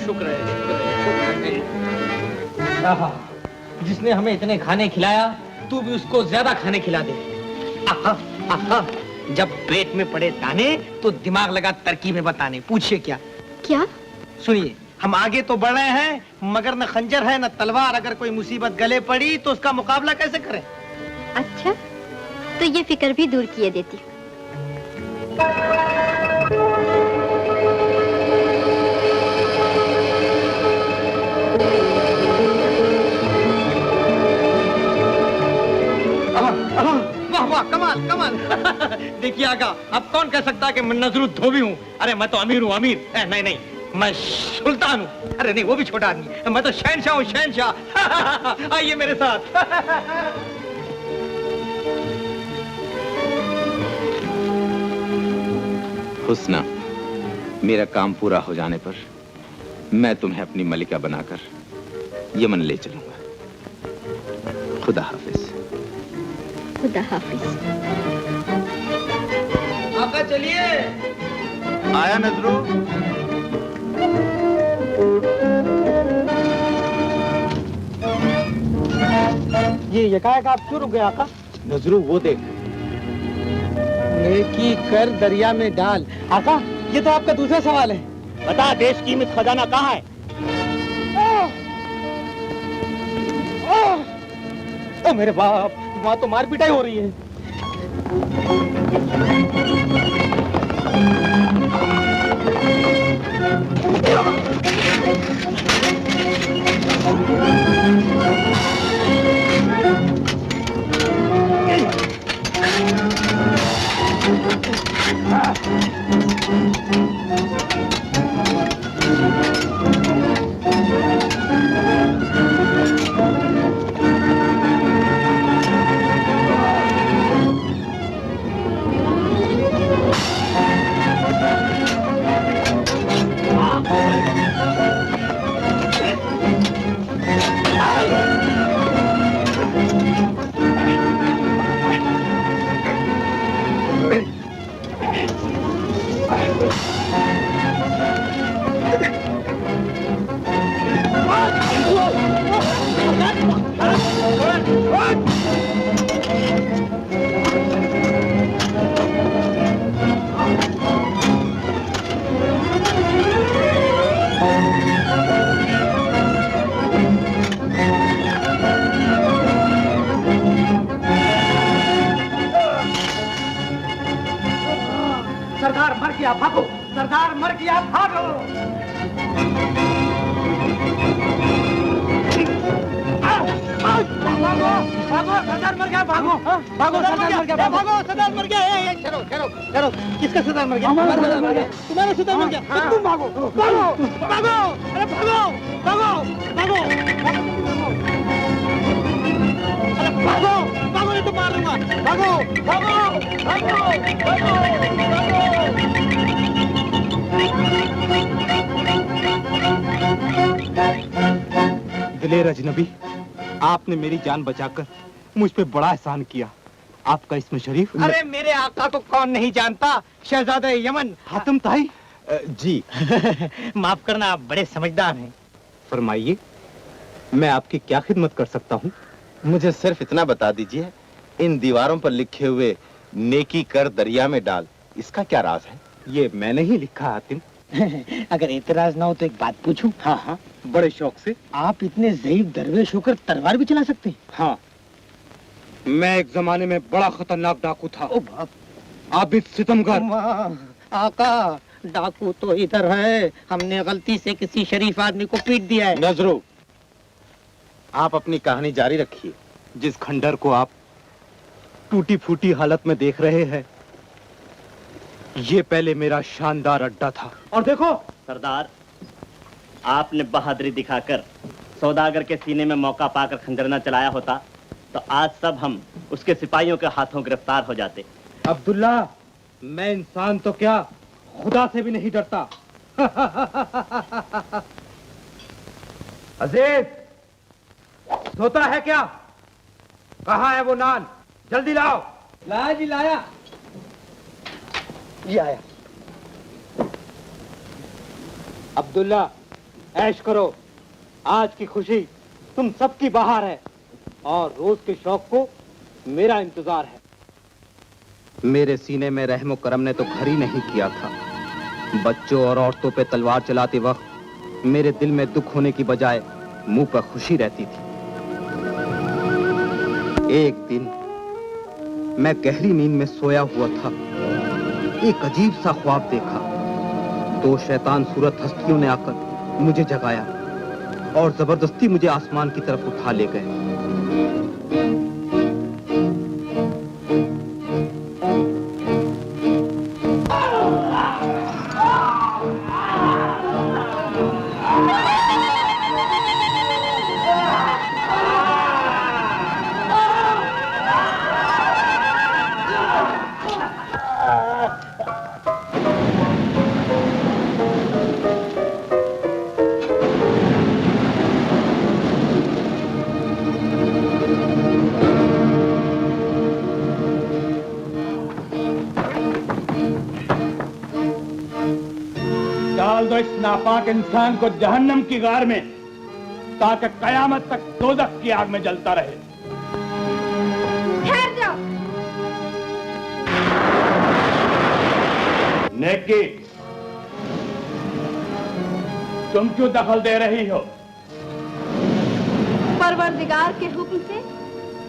शुक्र है, जिसने हमें इतने खाने खिलाया, तू भी उसको ज्यादा खाने खिला दे। जब पेट में पड़े दाने तो दिमाग लगा तरकीबें बताने। पूछिए क्या? क्या? सुनिए, हम आगे तो बढ़ रहे हैं मगर न खंजर है न तलवार। अगर कोई मुसीबत गले पड़ी तो उसका मुकाबला कैसे करें? अच्छा, तो ये फिक्र भी दूर किए देती हूँ। वाह वाह, कमाल कमाल। देखिए आका, अब कौन कह सकता कि मैं नजरुल धोबी हूँ? अरे मैं तो अमीर हूँ, अमीर। नहीं नहीं, मैं सुल्तान हूँ। अरे नहीं, वो भी छोटा आदमी। मैं तो शहनशाह हूँ, शहनशाह। आइए मेरे साथ। हुस्ना, मेरा काम पूरा हो जाने पर मैं तुम्हें अपनी मलिका बनाकर यमन ले चलूंगा। खुदा हाफिज। खुदा हाफिज। आका चलिए। आया नजरो। ये यकायक आप क्यों रुक गए आका? नजरो वो देख। नेकी कर दरिया में डाल। आका, ये तो आपका दूसरा सवाल है। बता, देश की कीमत खजाना कहाँ है? ओ मेरे बाप, वहाँ तो मार पिटाई हो रही है। गया, भागो। सरदार मर गया, भागो। भागो, भागो, सरदार मर गया, भागो। भागो, सरदार मर गया, भागो, सरदार मर गया। चलो, चलो, चलो। किसका सरदार मर गया? तुम्हारा सरदार मर गया। तुम्हारा सरदार मर गया। तुम भागो, भागो, भागो, अरे भागो, भागो, भागो, अरे भागो, भागो, नहीं तो मार दूंगा। भागो, भागो, भागो, भागो, भागो। दिलेर अजनबी, आपने मेरी जान बचाकर मुझ पे बड़ा एहसान किया। आपका इसमें शरीफ। अरे मेरे आका को कौन नहीं जानता, शहजादा यमन हातिम ताई। जी। माफ करना, आप बड़े समझदार हैं। फरमाइए, मैं आपकी क्या खिदमत कर सकता हूँ? मुझे सिर्फ इतना बता दीजिए, इन दीवारों पर लिखे हुए नेकी कर दरिया में डाल, इसका क्या राज है? ये मैंने ही लिखा हातिम। अगर एतराज ना हो तो एक बात पूछूं? हाँ हाँ, बड़े शौक से। आप इतने ज़ईफ दरवेश होकर तलवार भी चला सकते हैं? हाँ, मैं एक जमाने में बड़ा खतरनाक डाकू था। ओ बाप, आबिद सितमगर। आका, डाकू तो इधर है, हमने गलती से किसी शरीफ आदमी को पीट दिया है। नजरो, आप अपनी कहानी जारी रखिए। जिस खंडर को आप टूटी फूटी हालत में देख रहे हैं, ये पहले मेरा शानदार अड्डा था। और देखो सरदार, आपने बहादुरी दिखाकर सौदागर के सीने में मौका पाकर खंजर न चलाया होता तो आज सब हम उसके सिपाहियों के हाथों गिरफ्तार हो जाते। अब्दुल्ला, मैं इंसान तो क्या, खुदा से भी नहीं डरता। अजीज, सोता है क्या? कहाँ है वो नान? जल्दी लाओ। लाया जी, लाया। ये आया। अब्दुल्ला, ऐश करो, आज की खुशी तुम सबकी बाहर है और रोज के शौक को मेरा इंतजार है। मेरे सीने में रहमो करम ने तो घर ही नहीं किया था। बच्चों और औरतों पे तलवार चलाते वक्त मेरे दिल में दुख होने की बजाय मुंह पर खुशी रहती थी। एक दिन मैं गहरी नींद में सोया हुआ था, एक अजीब सा ख्वाब देखा। दो शैतान सूरत हस्तियों ने आकर मुझे जगाया और जबरदस्ती मुझे आसमान की तरफ उठा ले गए। डाल दो इस नापाक इंसान को जहन्नम की गार में, ताकि कयामत तक दोज़ख की आग में जलता रहे। ठहर जाओ। नेकी, तुम क्यों दखल दे रही हो? परवरदिगार के हुक्म से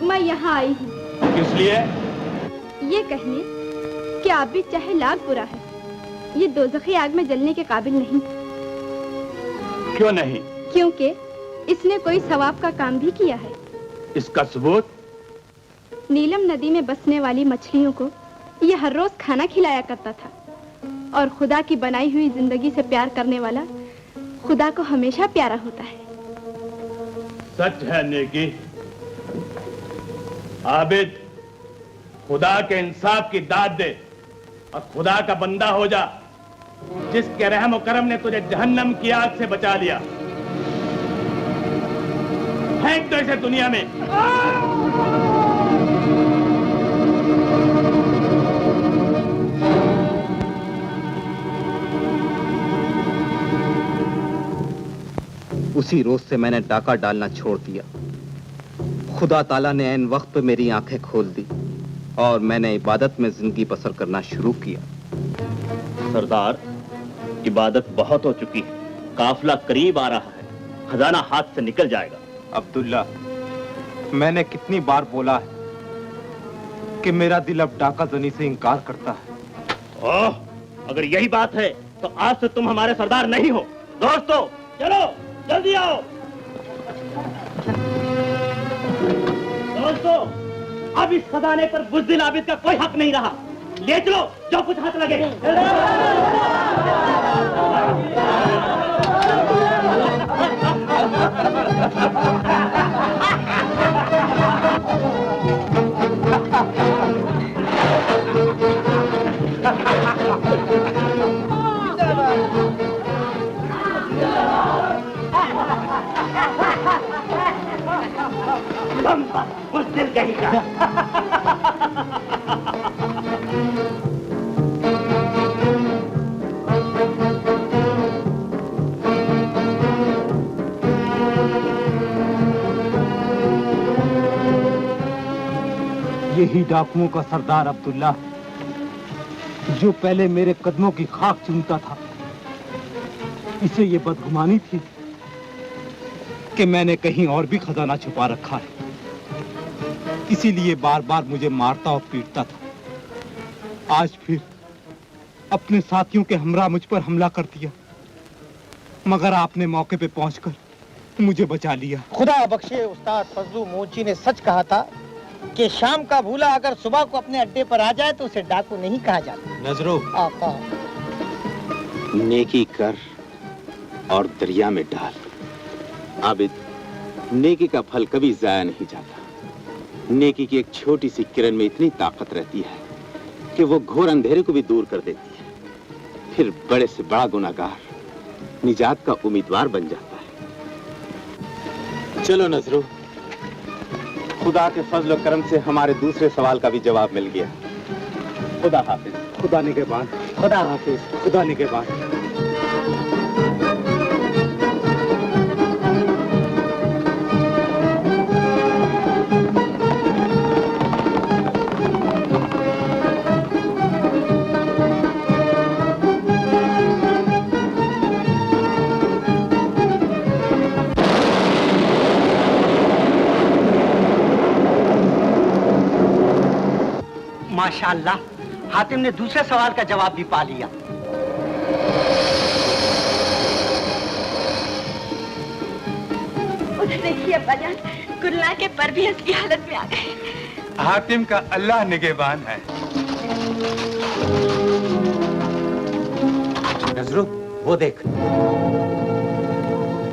मैं यहाँ आई हूँ। किस लिए? ये कहने कि आप भी चाहे लाख बुरा है, ये दोज़खी आग में जलने के काबिल नहीं। क्यों नहीं? क्योंकि इसने कोई सवाब का काम भी किया है। इसका सबूत? नीलम नदी में बसने वाली मछलियों को ये हर रोज खाना खिलाया करता था और खुदा की बनाई हुई जिंदगी से प्यार करने वाला खुदा को हमेशा प्यारा होता है। सच है नेकी। आबिद, खुदा के इंसाफ की दाद दे और खुदा का बंदा हो जा, जिसके रहम और करम ने तुझे जहन्नम की आग से बचा लिया। फेंक दो इसे दुनिया में। उसी रोज से मैंने डाका डालना छोड़ दिया। खुदा ताला ने ऐन वक्त पे मेरी आंखें खोल दी और मैंने इबादत में जिंदगी बसर करना शुरू किया। सरदार, इबादत बहुत हो चुकी है, काफिला करीब आ रहा है, खजाना हाथ से निकल जाएगा। अब्दुल्ला, मैंने कितनी बार बोला है कि मेरा दिल अब डाका जनी से इनकार करता है। ओह, अगर यही बात है तो आज से तुम हमारे सरदार नहीं हो। दोस्तों चलो जल्दी आओ। दोस्तों अब इस खजाने पर बुज़दिल आबिद का कोई हक नहीं रहा। ले चलो जो कुछ हाथ लगे। बुज़दिल कहीं का। यही डाकुओं का सरदार अब्दुल्ला जो पहले मेरे कदमों की खाक चूमता था। इसे ये बदगुमानी थी कि मैंने कहीं और भी खजाना छुपा रखा है, इसीलिए बार बार मुझे मारता और पीटता था। आज फिर अपने साथियों के हमरा मुझ पर हमला कर दिया, मगर आपने मौके पे पहुंचकर मुझे बचा लिया। खुदा बख्शे उस्ताद फजलू मोची ने सच कहा था कि शाम का भूला अगर सुबह को अपने अड्डे पर आ जाए तो उसे डाकू नहीं कहा जाता। नजरो आका नेकी कर और दरिया में डाल। आबिद, नेकी का फल कभी जाया नहीं जाता। नेकी की एक छोटी सी किरण में इतनी ताकत रहती है कि वो घोर अंधेरे को भी दूर कर देती है। फिर बड़े से बड़ा गुनाहगार निजात का उम्मीदवार बन जाता है। चलो नजरो, खुदा के फजल और करम से हमारे दूसरे सवाल का भी जवाब मिल गया। खुदा हाफिज। खुदा निगहबान। खुदा हाफिज। खुदा निगहबान। माशाअल्लाह, हातिम ने दूसरे सवाल का जवाब भी पा लिया। उधर देखिए अब्बाजान, गुल्ला के पर भी असली हालत में आ गए। हातिम का अल्लाह निगहबान है। नजरो वो देख,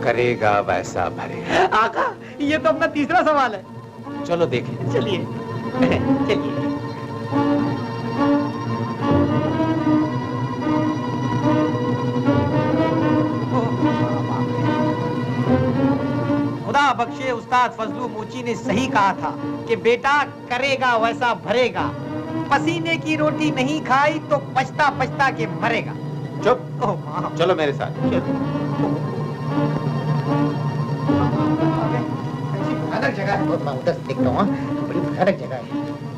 करेगा वैसा भरेगा। आका, ये तो अपना तीसरा सवाल है। चलो देखें। चलिए चलिए। खुदा बख्शे उस्ताद फजलू मोची ने सही कहा था कि बेटा करेगा वैसा भरेगा। पसीने की रोटी नहीं खाई तो पछता पछता के मरेगा। चुप, चलो मेरे साथ। भयानक जगह है, बहुत उधर से देखता हूँ। बड़ी भयानक जगह है।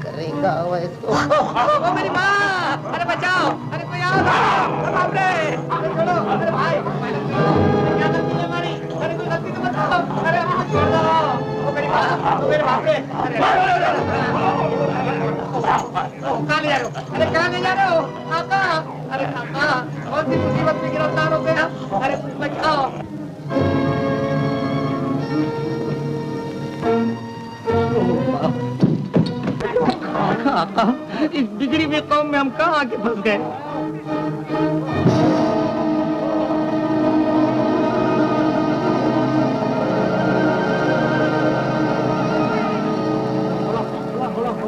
करेगा वैसा। मेरी माँ, अरे बचाओ, अरे कोई आओ, बाप रे, अरे छोड़ो, अरे भाई, क्या गलती है हमारी? अरे कोई गलती तो बताओ, अरे छोड़ दो, ओ मेरी माँ, ओ मेरे बाप रे, अरे कहाँ ले जा रहे हो? अरे कहाँ ले जा रहे हो? आका, अरे आका, कौन सी मुसीबत में गिरफ्तार हो गया? अरे बचाओ। आका, इस बिगड़ी हुई कौम में हम कहाँ आके फंस गए?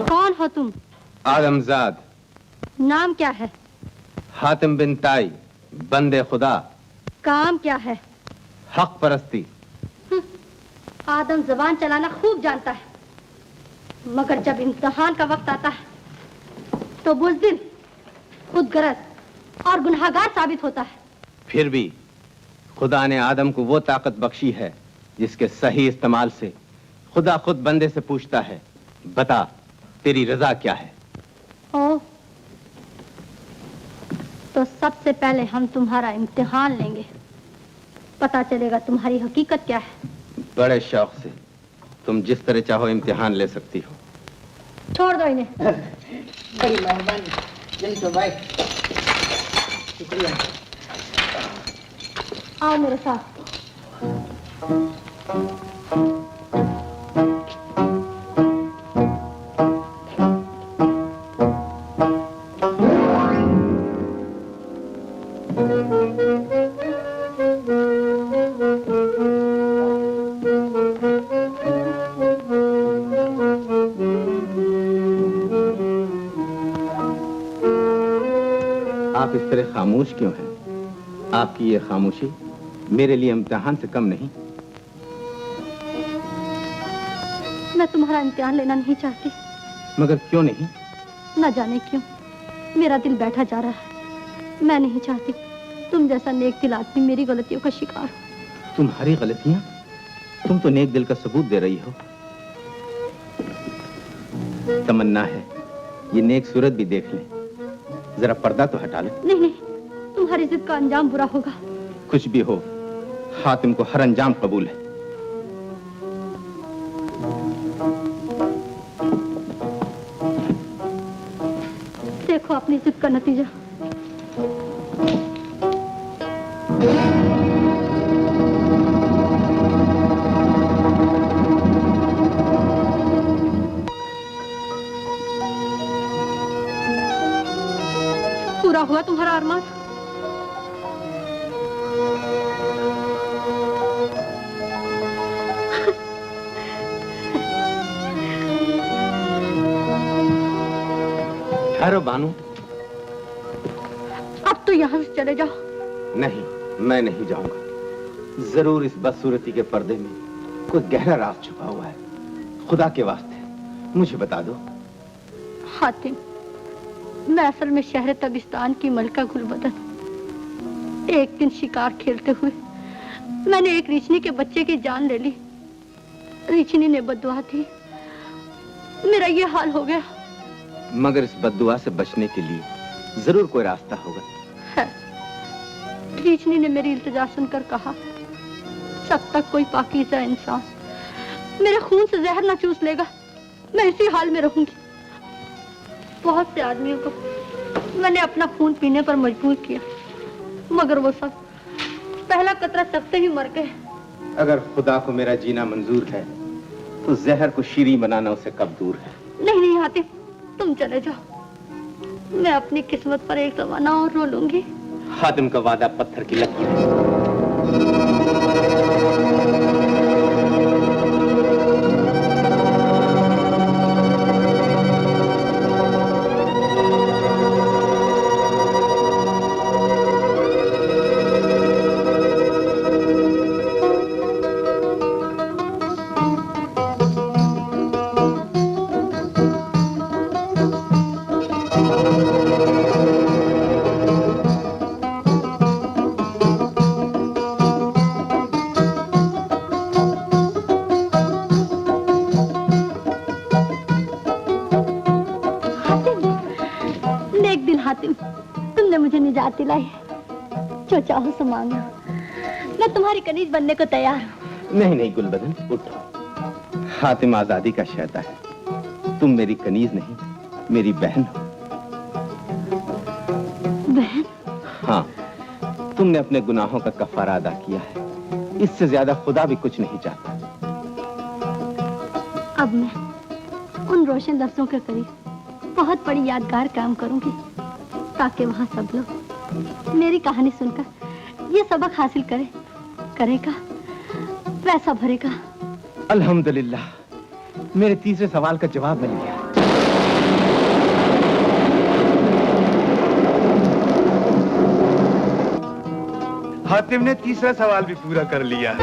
कौन हो तुम? आदमजाद। नाम क्या है? हातिम बिन ताई, बंदे खुदा। काम क्या है? हक परस्ती। आदम जबान चलाना खूब जानता है, मगर जब इम्तिहान का वक्त आता है तो बुज़दिल, खुदगर्ज और गुनहगार साबित होता है। फिर भी खुदा ने आदम को वो ताकत बख्शी है जिसके सही इस्तेमाल से खुदा खुद बंदे से पूछता है, बता तेरी रजा क्या है? ओ, तो सबसे पहले हम तुम्हारा इम्तिहान लेंगे, पता चलेगा तुम्हारी हकीकत क्या है। बड़े शौक से। तुम जिस तरह चाहो इम्तिहान ले सकती हो। छोड़ दो इन्हें। बड़ी मेहरबानी, जल्दी तो भाई। शुक्रिया। आओ मेरे साथ। आप इस तरह खामोश क्यों हैं? आपकी ये खामोशी मेरे लिए इम्तिहान से कम नहीं। मैं तुम्हारा इम्तिहान लेना नहीं चाहती। मगर क्यों नहीं? न जाने क्यों मेरा दिल बैठा जा रहा है। मैं नहीं चाहती तुम जैसा नेक दिल आदमी मेरी गलतियों का शिकार हो। तुम्हारी गलतियां? तुम तो नेक दिल का सबूत दे रही हो। तमन्ना है ये नेक सूरत भी देख लें। जरा पर्दा तो हटा लो। नहीं नहीं, तुम्हारी जिद का अंजाम बुरा होगा। कुछ भी हो, हातिम को हर अंजाम कबूल है। देखो अपनी जिद का नतीजा। पूरा हुआ तुम्हारा अरमान? ठहरो बानू। अब तो यहाँ से चले जाओ। नहीं, मैं नहीं जाऊंगा। जरूर इस बदसूरती के पर्दे में कोई गहरा राज छुपा हुआ है। खुदा के वास्ते मुझे बता दो। हातिम, मैं असल में शहर तबिस्तान की मलका गुलबदन। एक दिन शिकार खेलते हुए मैंने एक रीछनी के बच्चे की जान ले ली। रीछनी ने बद्दुआ दी, मेरा ये हाल हो गया। मगर इस बद्दुआ से बचने के लिए जरूर कोई रास्ता होगा। है। रीछनी ने मेरी इल्तिजा सुनकर कहा, जब तक कोई पाकीज़ा इंसान मेरे खून से जहर ना चूस लेगा मैं इसी हाल में रहूंगी। बहुत से आदमियों को मैंने अपना खून पीने पर मजबूर किया, मगर वो सब पहला कतरा चखते ही मर गए। अगर खुदा को मेरा जीना मंजूर है तो जहर को शीरीं बनाना उसे कब दूर है। नहीं नहीं हातिम, तुम चले जाओ। मैं अपनी किस्मत पर एक ज़माना और रो लूंगी। हातिम का वादा पत्थर की लकीर है। हातिम, तुमने मुझे निजात दिलाई। जो चाहो सो मांगो, मैं तुम्हारी कनीज बनने को तैयार हूँ। नहीं नहीं गुलबदन, उठो। हातिम आजादी का शहदा है। तुम मेरी कनीज नहीं, मेरी बहन हो। बहन? हाँ, तुमने अपने गुनाहों का कफारा अदा किया है। इससे ज्यादा खुदा भी कुछ नहीं चाहता। अब मैं उन रोशन लफ्जों के करीब बहुत बड़ी यादगार काम करूंगी, ताकि वहां सब लोग मेरी कहानी सुनकर ये सबक हासिल करेगा वैसा भरेगा। अल्हम्दुलिल्लाह, मेरे तीसरे सवाल का जवाब मिल गया। हातिम ने तीसरा सवाल भी पूरा कर लिया।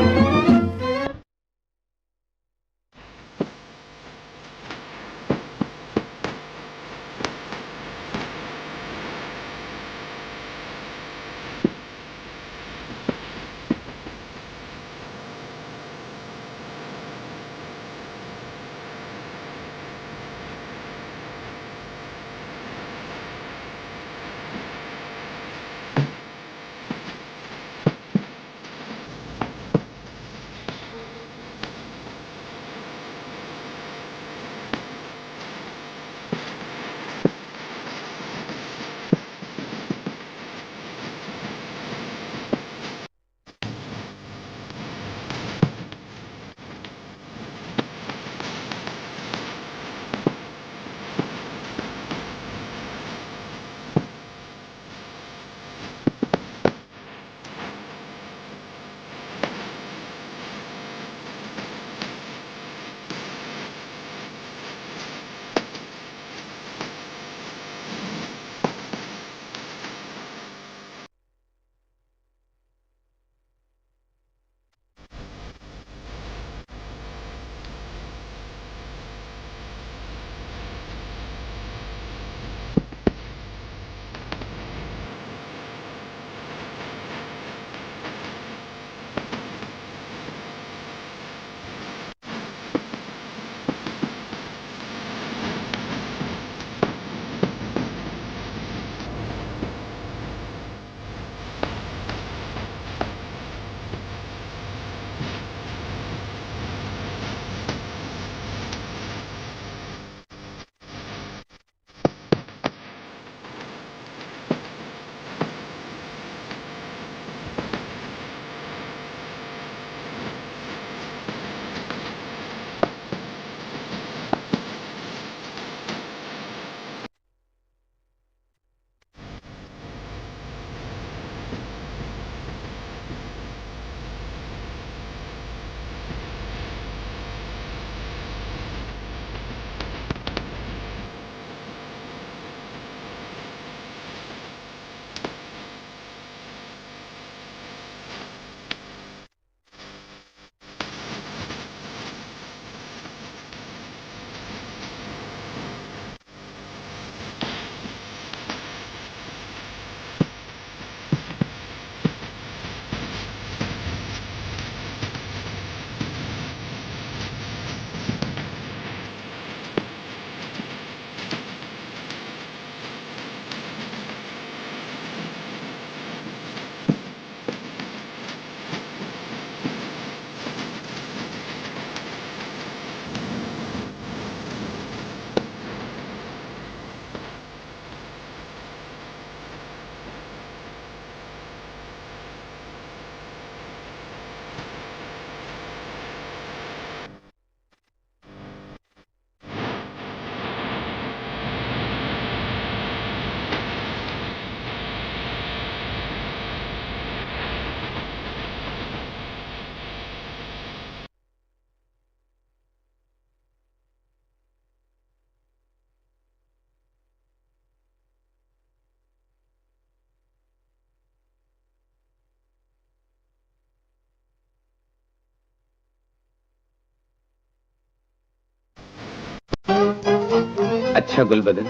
अच्छा गुलबदन,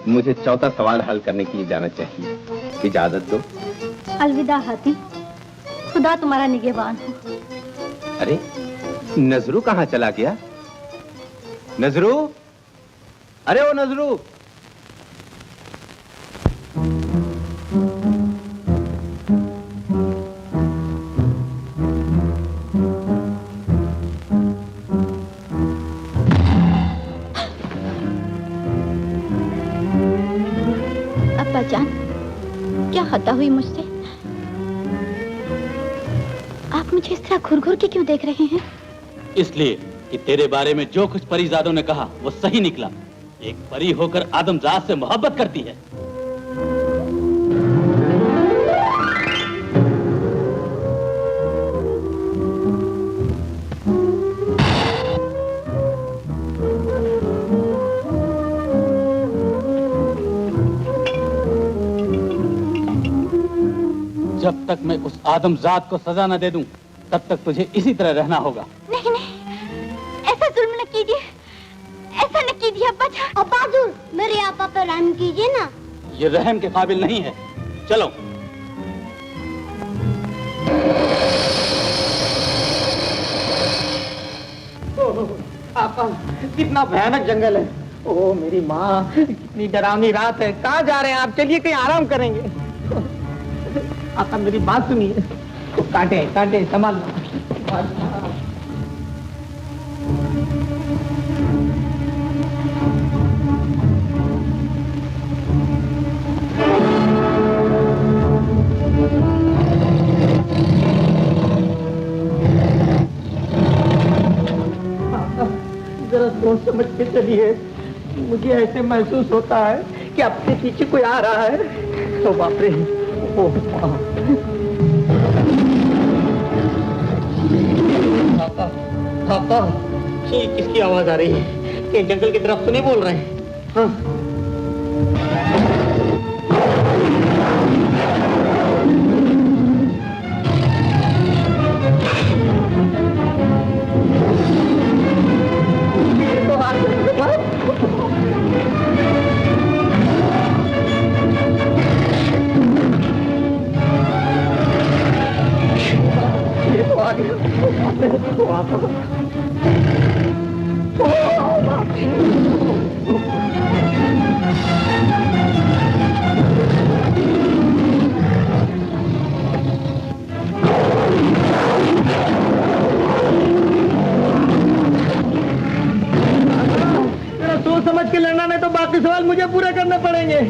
मुझे चौथा सवाल हल करने के लिए जाना चाहिए। इजाजत दो। अलविदा हातिम, खुदा तुम्हारा निगहबान हो। अरे नजरू कहाँ चला गया? नजरू, अरे ओ नजरू। अब्बा जान, क्या खता हुई मुझसे? आप मुझे इस तरह घूर घूर के क्यों देख रहे हैं? इसलिए कि तेरे बारे में जो कुछ परीजादों ने कहा वो सही निकला। एक परी होकर आदमजात से मोहब्बत करती है। जब तक मैं उस आदमजात को सजा न दे दूं, तब तक तुझे इसी तरह रहना होगा। नहीं नहीं, ऐसा जुल्म न कीजिए, ऐसा न कीजिए अब्बा जान। अब्बा हुजूर, मेरे आपा पर रहम कीजिए ना। ये रहम के काबिल नहीं है। चलो। आपा, कितना भयानक जंगल है। ओ मेरी माँ, कितनी डरावनी रात है। कहाँ जा रहे हैं आप? चलिए कहीं आराम करेंगे। आपा मेरी बात सुनिए। कांटे कांटे संभाल। जरा सोच समझ के चलिए। मुझे ऐसे महसूस होता है कि अपने पीछे कोई आ रहा है। तो बाप रे, पापा, पापा, ये किसकी आवाज आ रही है? कहीं जंगल की तरफ तो नहीं बोल रहे हैं? हाँ। ये तो आ गया। सोच समझ के लड़ना, नहीं तो बाकी सवाल मुझे पूरे करने पड़ेंगे।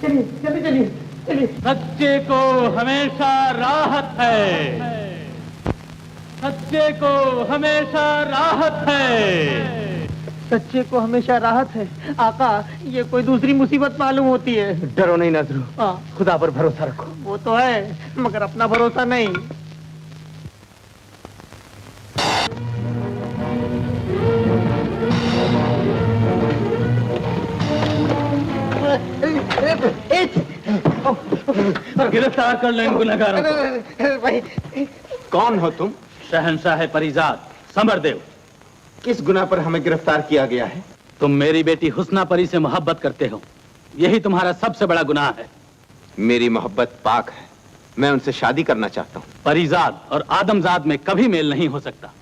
चलिए जल्दी चलिए चलिए। सच्चे को हमेशा राहत है, सच्चे को हमेशा राहत है। सच्चे को हमेशा राहत है। आका, ये कोई दूसरी मुसीबत मालूम होती है। डरो नहीं नजरू, हाँ, खुदा पर भरोसा रखो। वो तो है, मगर अपना भरोसा नहीं। गिरफ्तार कर लो इन गुनहगारों को। कौन हो तुम? शहंशाह परिजाद समरदेव। किस गुनाह पर हमें गिरफ्तार किया गया है? तुम मेरी बेटी हुस्ना परी से मोहब्बत करते हो, यही तुम्हारा सबसे बड़ा गुनाह है। मेरी मोहब्बत पाक है, मैं उनसे शादी करना चाहता हूँ। परिजाद और आदमजाद में कभी मेल नहीं हो सकता।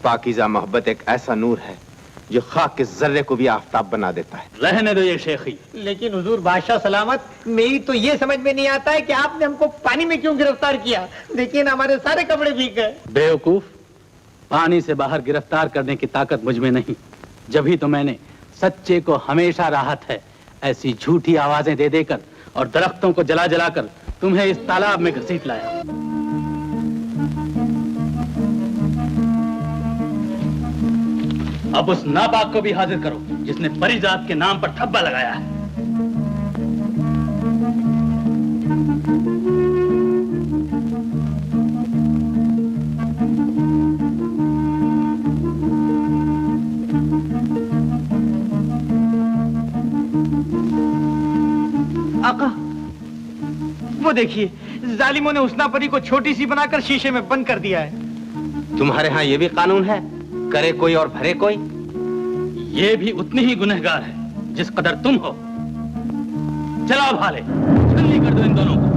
पाकीज़ा मोहब्बत एक ऐसा नूर है जो खाक के जर्रे को भी आफताब बना देता है। रहने दो ये शेखी। लेकिन हुजूर बादशाह सलामत, मेरी तो ये समझ में नहीं आता है कि आपने हमको पानी में क्यों गिरफ्तार किया। देखिए ना, हमारे सारे कपड़े भीग गए। बेवकूफ, पानी से बाहर गिरफ्तार करने की ताकत मुझ में नहीं। जब ही तो मैंने सच्चे को हमेशा राहत है ऐसी झूठी आवाजें दे देकर और दरख्तों को जला जलाकर तुम्हें इस तालाब में घसीट लाया। अब उस नापाक को भी हाजिर करो जिसने परिजात के नाम पर ठप्पा लगाया है। देखिए, जालिमों ने हुस्ना परी को छोटी सी बनाकर शीशे में बंद कर दिया है। तुम्हारे यहाँ ये भी कानून है, करे कोई और भरे कोई? ये भी उतनी ही गुनहगार है जिस कदर तुम हो। चलाओ भाले, छलनी कर दो इन दोनों को।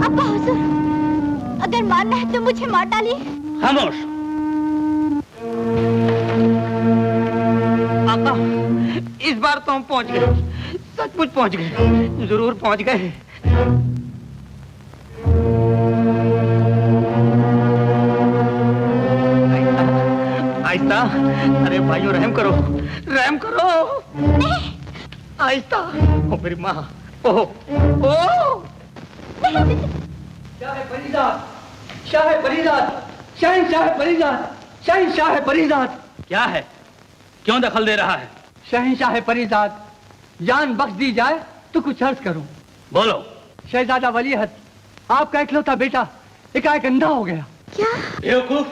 अब्बा हुजूर, अगर मारना है तो मुझे मार डालिए। खामोश। आका, इस बार तो हम पहुंच गए, सचमुच पहुंच गए, जरूर पहुंच गए। आहिस्ता, अरे भाइयों रहम करो, रहम करो। नहीं। आहिस्ता। ओ मेरी माँ, ओह, ओह। शाह फरीदाद, शाह फरीदाद, शहंशाह फरीदाद, शहंशाह फरीदाद। क्या है, क्यों दखल दे रहा है? शहंशाह फरीदाद, जान बख्श दी जाए तो कुछ अर्ज करूं। बोलो। शहजादा वलीअहद, आपका इकलौता बेटा एकाएक अंधा हो गया। क्या? बेवकूफ।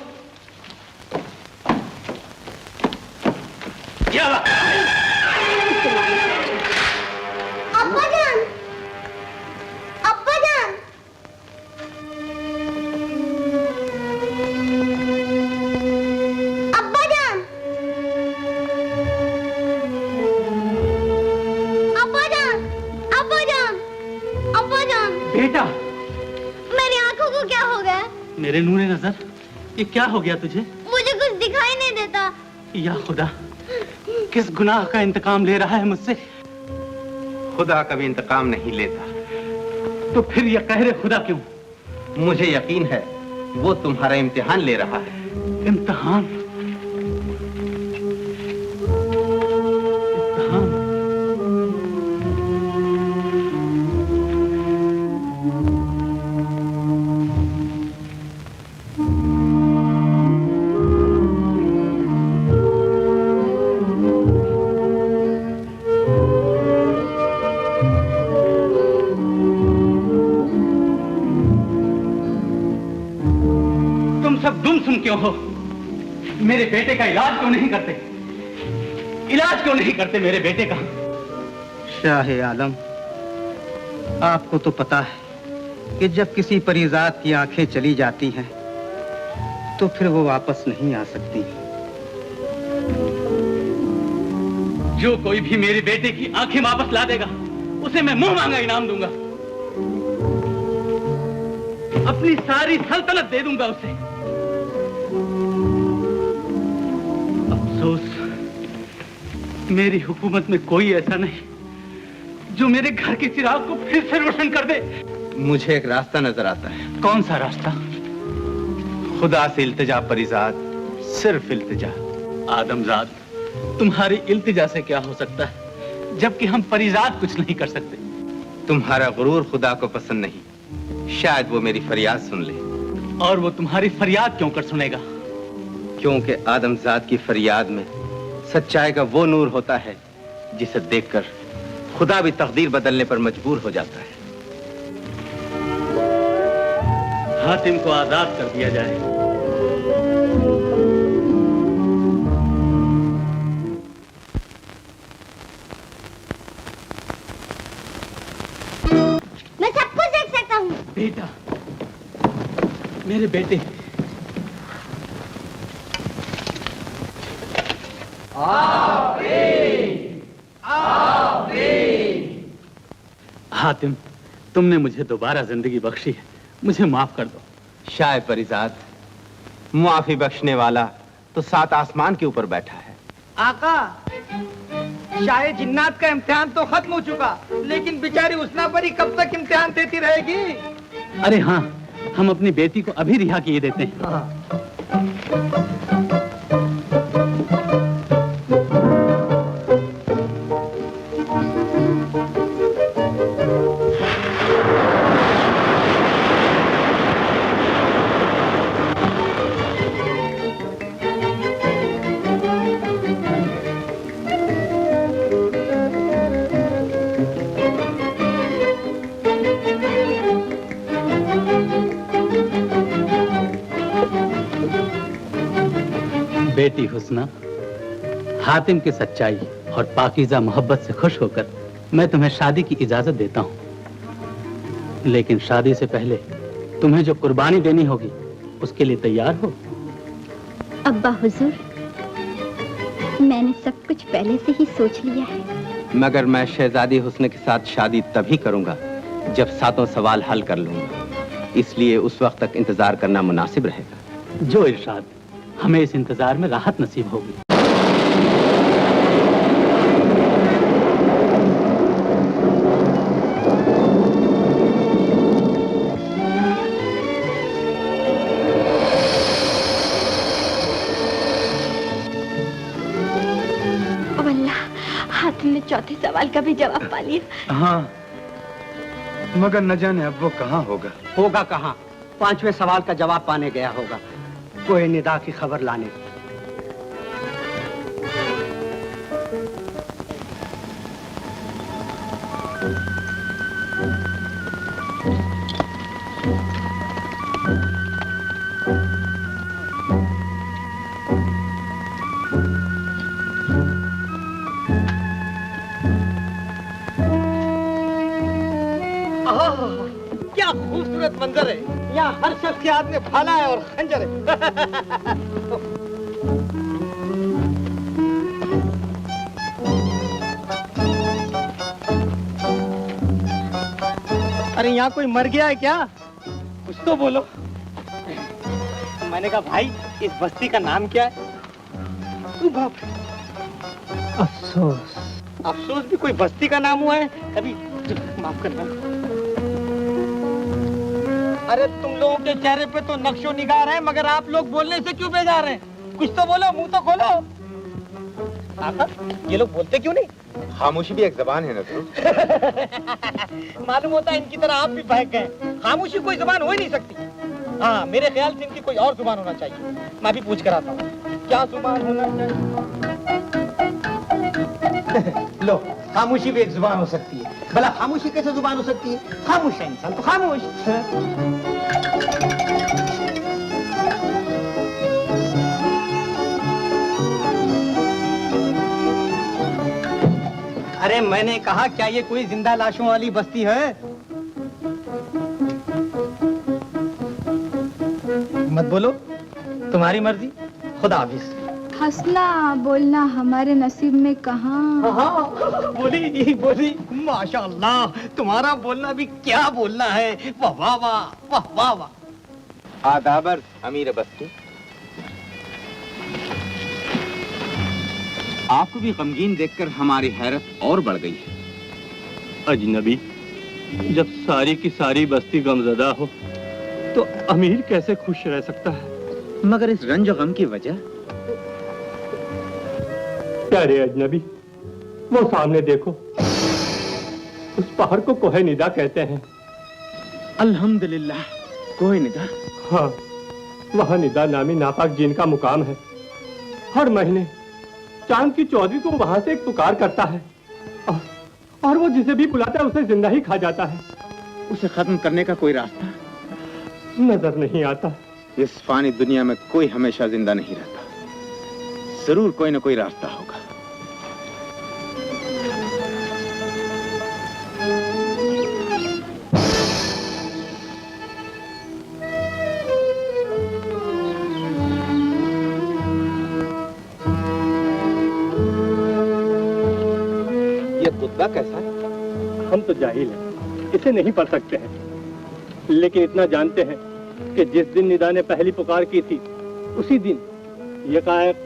क्या बात? अब्बा जान, अब्बा जान। अब्बा जान, अब्बा जान, अब्बा जान, अब्बा जान। बेटा, मेरी आंखों को क्या हो गया? मेरे नूरे नजर, ये क्या हो गया तुझे? मुझे कुछ दिखाई नहीं देता। या खुदा, किस गुनाह का इंतकाम ले रहा है मुझसे? खुदा कभी इंतकाम नहीं लेता। तो फिर ये कहरे खुदा क्यों? मुझे यकीन है वो तुम्हारा इम्तिहान ले रहा है। इम्तिहान? इम्तिहान? तुम क्यों हो? मेरे बेटे का इलाज क्यों नहीं करते? इलाज क्यों नहीं करते मेरे बेटे का? शाह आलम, आपको तो पता है कि जब किसी परिजात की आंखें चली जाती हैं तो फिर वो वापस नहीं आ सकती। जो कोई भी मेरे बेटे की आंखें वापस ला देगा उसे मैं मुंह मांगा इनाम दूंगा। अपनी सारी सल्तनत दे दूंगा उसे। अफसोस, मेरी हुकूमत में कोई ऐसा नहीं जो मेरे घर के चिराग को फिर से रोशन कर दे। मुझे एक रास्ता नजर आता है। कौन सा रास्ता? खुदा से इल्तिजा परिजात, सिर्फ इल्तिजा। आदमजाद, तुम्हारी इल्तिजा से क्या हो सकता है जबकि हम परिजात कुछ नहीं कर सकते। तुम्हारा गुरूर खुदा को पसंद नहीं, शायद वो मेरी फरियाद सुन ले। और वो तुम्हारी फरियाद क्यों कर सुनेगा? क्योंकि आदमजाद की फरियाद में सच्चाई का वो नूर होता है जिसे देखकर खुदा भी तकदीर बदलने पर मजबूर हो जाता है। हातिम को आजाद कर दिया जाए। मैं सब कुछ देख सकता हूँ। बेटा, मेरे बेटे। हातिम, तुमने मुझे दोबारा जिंदगी बख्शी है, मुझे माफ कर दो। शाह परिजात, मुआफी बख्शने वाला तो 7 आसमान के ऊपर बैठा है। आका, शाह जिन्नात का इम्तिहान तो खत्म हो चुका, लेकिन बेचारी हुस्ना परी कब तक इम्तिहान देती रहेगी? अरे हाँ, हम अपनी बेटी को अभी रिहा किए देते हैं। बेटी हुस्ना, हातिम की सच्चाई और पाकीज़ा मोहब्बत से खुश होकर मैं तुम्हें शादी की इजाजत देता हूँ। लेकिन शादी से पहले तुम्हें जो कुर्बानी देनी होगी उसके लिए तैयार हो? अब्बा हुजूर, मैंने सब कुछ पहले से ही सोच लिया है। मगर मैं शहजादी हुस्न के साथ शादी तभी करूंगा जब सातों सवाल हल कर लूंगा। इसलिए उस वक्त तक इंतजार करना मुनासिब रहेगा। जो इरशाद, हमें इस इंतजार में राहत नसीब होगी। तुमने चौथे सवाल का भी जवाब पा लिया। हाँ, मगर न जाने अब वो कहाँ होगा। होगा कहाँ? 5वें सवाल का जवाब पाने गया होगा, कोई निदा की खबर लाने। क्या खूबसूरत मंजर है। यहाँ हर शख्स के हाथ में भाला है और खंजर है। अरे यहाँ कोई मर गया है क्या? कुछ तो बोलो। मैंने कहा भाई, इस बस्ती का नाम क्या है? बाप रे, अफसोस। अफसोस भी कोई बस्ती का नाम हुआ है कभी? माफ करना। अरे तुम लोगों के चेहरे पे तो नक्शो निगार है, मगर आप लोग बोलने से क्यों बेजार हैं? कुछ तो बोलो, मुंह तो खोलो। आका, ये लोग बोलते क्यों नहीं? खामोशी भी एक जबान है ना तो। मालूम होता है इनकी तरह आप भी बहक गए। खामोशी कोई जुबान हो ही नहीं सकती। हाँ, मेरे ख्याल से इनकी कोई और जुबान होना चाहिए। मैं भी पूछ कर आता हूँ, क्या जुबान होना चाहिए? लो, खामोशी भी एक जुबान हो सकती है। भला खामोशी कैसे जुबान हो सकती है? खामोश है इंसान तो खामोश। अरे मैंने कहा, क्या ये कोई जिंदा लाशों वाली बस्ती है? मत बोलो, तुम्हारी मर्जी। खुदा हाफिज। हंसना बोलना हमारे नसीब में कहाँ। हाँ, बोली बोली। माशाअल्लाह, तुम्हारा बोलना भी क्या बोलना है। वाह वाह वाह, वाह वाह वाह। आदाबर अमीर बस्ती। आपको भी गमगीन देखकर हमारी हैरत और बढ़ गई है। अजनबी, जब सारी की सारी बस्ती गमज़दा हो तो अमीर कैसे खुश रह सकता है? मगर इस रंज गम की वजह? प्यारे अजनबी, वो सामने देखो, उस पहाड़ को कोहे निदा कहते हैं। अल्हम्दुलिल्लाह, कोहे निदा। हाँ, वहाँ निदा नामी नापाक जिन का मुकाम है। हर महीने चांद की चौधरी को वहां से एक पुकार करता है और वो जिसे भी बुलाता है उसे जिंदा ही खा जाता है। उसे खत्म करने का कोई रास्ता नजर नहीं आता। इस फानी दुनिया में कोई हमेशा जिंदा नहीं रहता। जरूर कोई ना कोई रास्ता होगा। कैसा है? हम तो जाहिल हैं, इसे नहीं पढ़ सकते हैं, लेकिन इतना जानते हैं कि जिस दिन निदा ने पहली पुकार की थी उसी दिन यकायक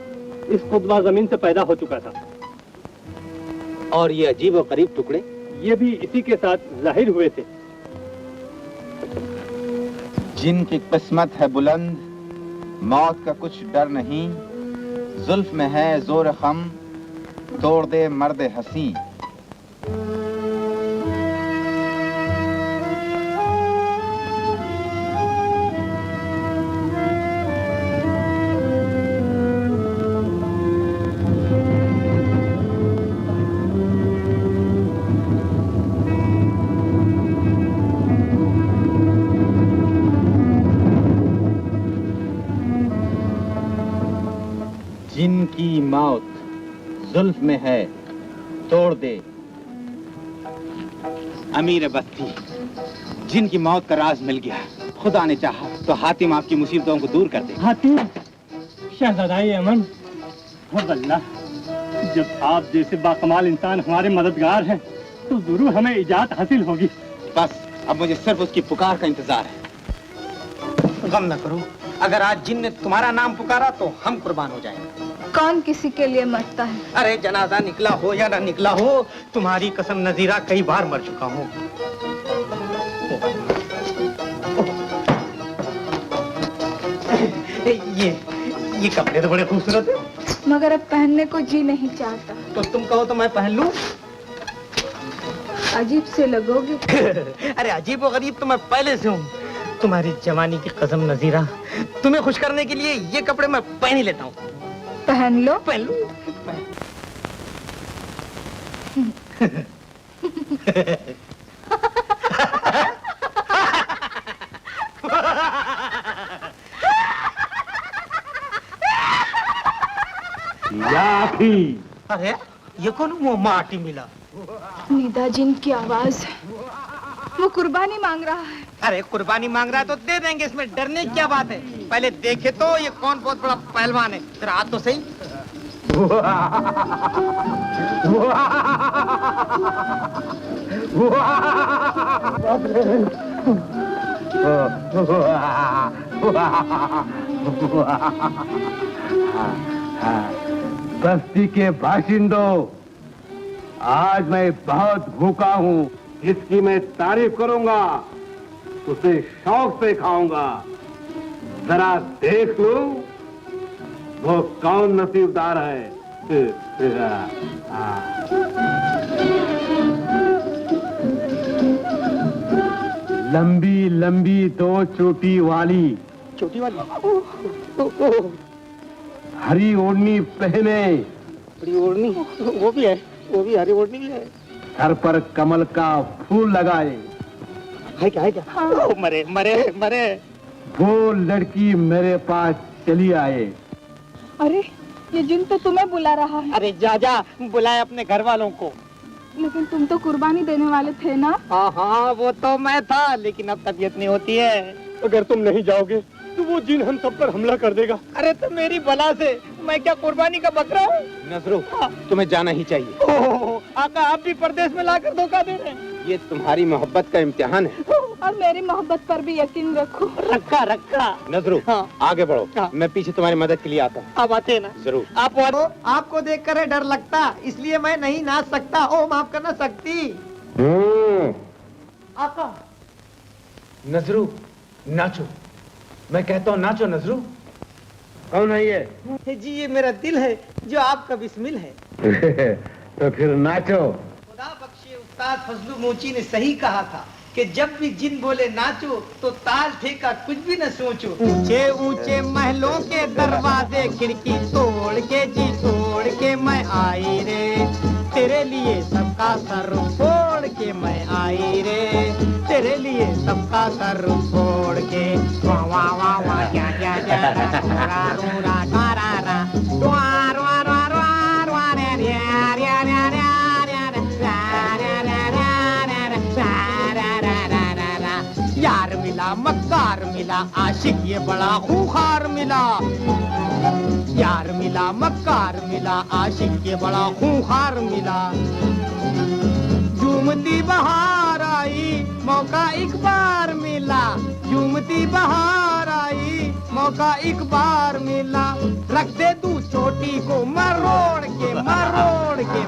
इस खुतबा जमीन से पैदा हो चुका था। और ये अजीब और करीब टुकड़े ये भी इसी के साथ जाहिर हुए थे। जिनकी किस्मत है बुलंद, मौत का कुछ डर नहीं, जुल्फ में है जोर खम, तोड़ दे मर्द हसी। जिनकी मौत जुल्फ में है, तोड़ दे। अमीर बस्ती, जिन की मौत का राज मिल गया। खुदा ने चाहा तो हातिम आपकी मुसीबतों को दूर कर दे। हातिम, शहजादाई अमन, अल्लाह, जब आप जैसे बाकमाल इंसान हमारे मददगार हैं तो जरूर हमें इजाज़त हासिल होगी। बस अब मुझे सिर्फ उसकी पुकार का इंतजार है। गम न करो, अगर आज जिन ने तुम्हारा नाम पुकारा तो हम कुर्बान हो जाएंगे। कौन किसी के लिए मरता है? अरे जनाजा निकला हो या ना निकला हो, तुम्हारी कसम नजीरा कई बार मर चुका हूँ। ये कपड़े तो बड़े खूबसूरत हैं। मगर अब पहनने को जी नहीं चाहता। तो तुम कहो तो मैं पहन लूं? अजीब से लगोगे। अरे अजीब और गरीब तो मैं पहले से हूँ। तुम्हारी जवानी की कसम नजीरा, तुम्हें खुश करने के लिए ये कपड़े मैं पहन ही लेता हूँ। पहन लो। पहन लूं। अरे ये कौन वो माटी मिला? निदा जिन की आवाज है। वो कुर्बानी मांग रहा है। अरे कुर्बानी मांग रहा है तो दे देंगे, इसमें डरने की क्या बात है? पहले देखे तो ये कौन बहुत बड़ा पहलवान है, जरा हाथ तो सही। बस्ती के बाशिंदों, आज मैं बहुत भूखा हूँ। इसकी मैं तारीफ करूंगा, उसे शौक से खाऊंगा। जरा देख लो वो कौन नसीबदार है। लंबी लंबी दो चोटी वाली हरी ओढ़नी पहने। बड़ी ओढ़नी वो भी है, वो भी हरी ओढ़नी भी है। सर पर कमल का फूल लगाए। है क्या? हाँ। मरे मरे मरे। वो लड़की मेरे पास चली आए। अरे ये जिन तो तुम्हें बुला रहा है। अरे जा बुलाए अपने घर वालों को। लेकिन तुम तो कुर्बानी देने वाले थे ना? हाँ वो तो मैं था, लेकिन अब तबीयत नहीं होती है। अगर तुम नहीं जाओगे तो वो जिन हम सब पर हमला कर देगा। अरे तो मेरी बला से मैं क्या कुर्बानी का बकरा हूँ? नजरू, तुम्हें जाना ही चाहिए। ओह, आका आप भी परदेश में लाकर धोखा दे रहे हैं। ये तुम्हारी मोहब्बत का इम्तिहान है। और मेरी मोहब्बत पर भी यकीन रखो। रखा। नजरू, हाँ। आगे बढ़ो। हाँ। मैं पीछे तुम्हारी मदद के लिए आता हूँ। आप आते हैं ना? जरूर। आपको देखकर है डर लगता, इसलिए मैं नहीं नाच सकता। ओ माफ करना सकती। आका। नजरू, नाचो। मैं कहता हूँ नाचो नजरू। कौन है ये? जी ये मेरा दिल है जो आपका बिस्मिल है। तो फिर नाचो। खुदा बख्शे उस्ताद फजलू मोची ने सही कहा था कि जब भी जिन बोले नाचो तो ताल ठेका कुछ भी न सोचो। ऊंचे ऊंचे महलों के दरवाजे खिड़की तोड़ के जी तोड़ के मैं आई रे, तेरे लिए सबका सर फोड़ के मैं आई रे, तेरे लिए सबका सर फोड़ के। वाह वाह वाह वाह क्या क्या क्या रा रू रा रा रा रा रा रा रा रा रा रे रे रे रे रे यार मिला मक्कार मिला आशिक ये बड़ा खूंखार मिला। यार मिला मक्कार मिला आशिक ये बड़ा खूंखार मिला। झूमती बहार आई मौका एक बार मिला, झूमती बहार आई मौका एक बार मिला। रख दे तू चोटी को मरोड़ के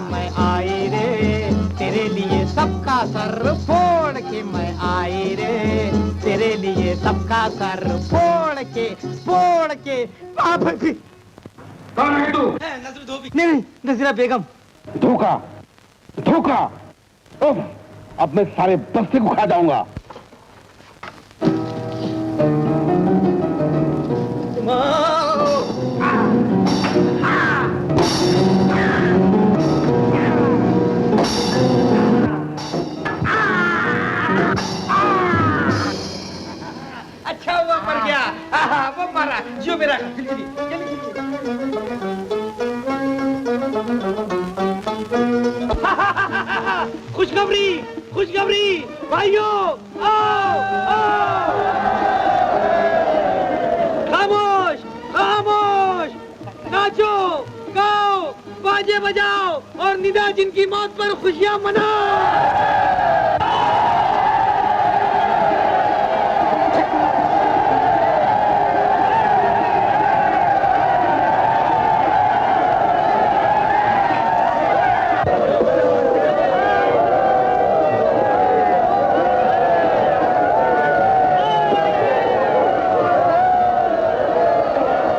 मैं आई रे, तेरे लिए सबका सर फोड़ के मैं आई रे, तेरे लिए सबका सर फोड़ के कौन है तू? नजर धोबी। नहीं नजरा बेगम। धोखा धोखा। अब मैं सारे बस्ती को खा जाऊंगा। अच्छा हुआ मर गया। वो मरा जो मेरा जल्दी खुशखबरी खुशखबरी भाइयों, आओ आओ। खामोश खामोश, नाचो गाओ, बाजे बजाओ और निदा जिनकी मौत पर खुशियां मनाओ।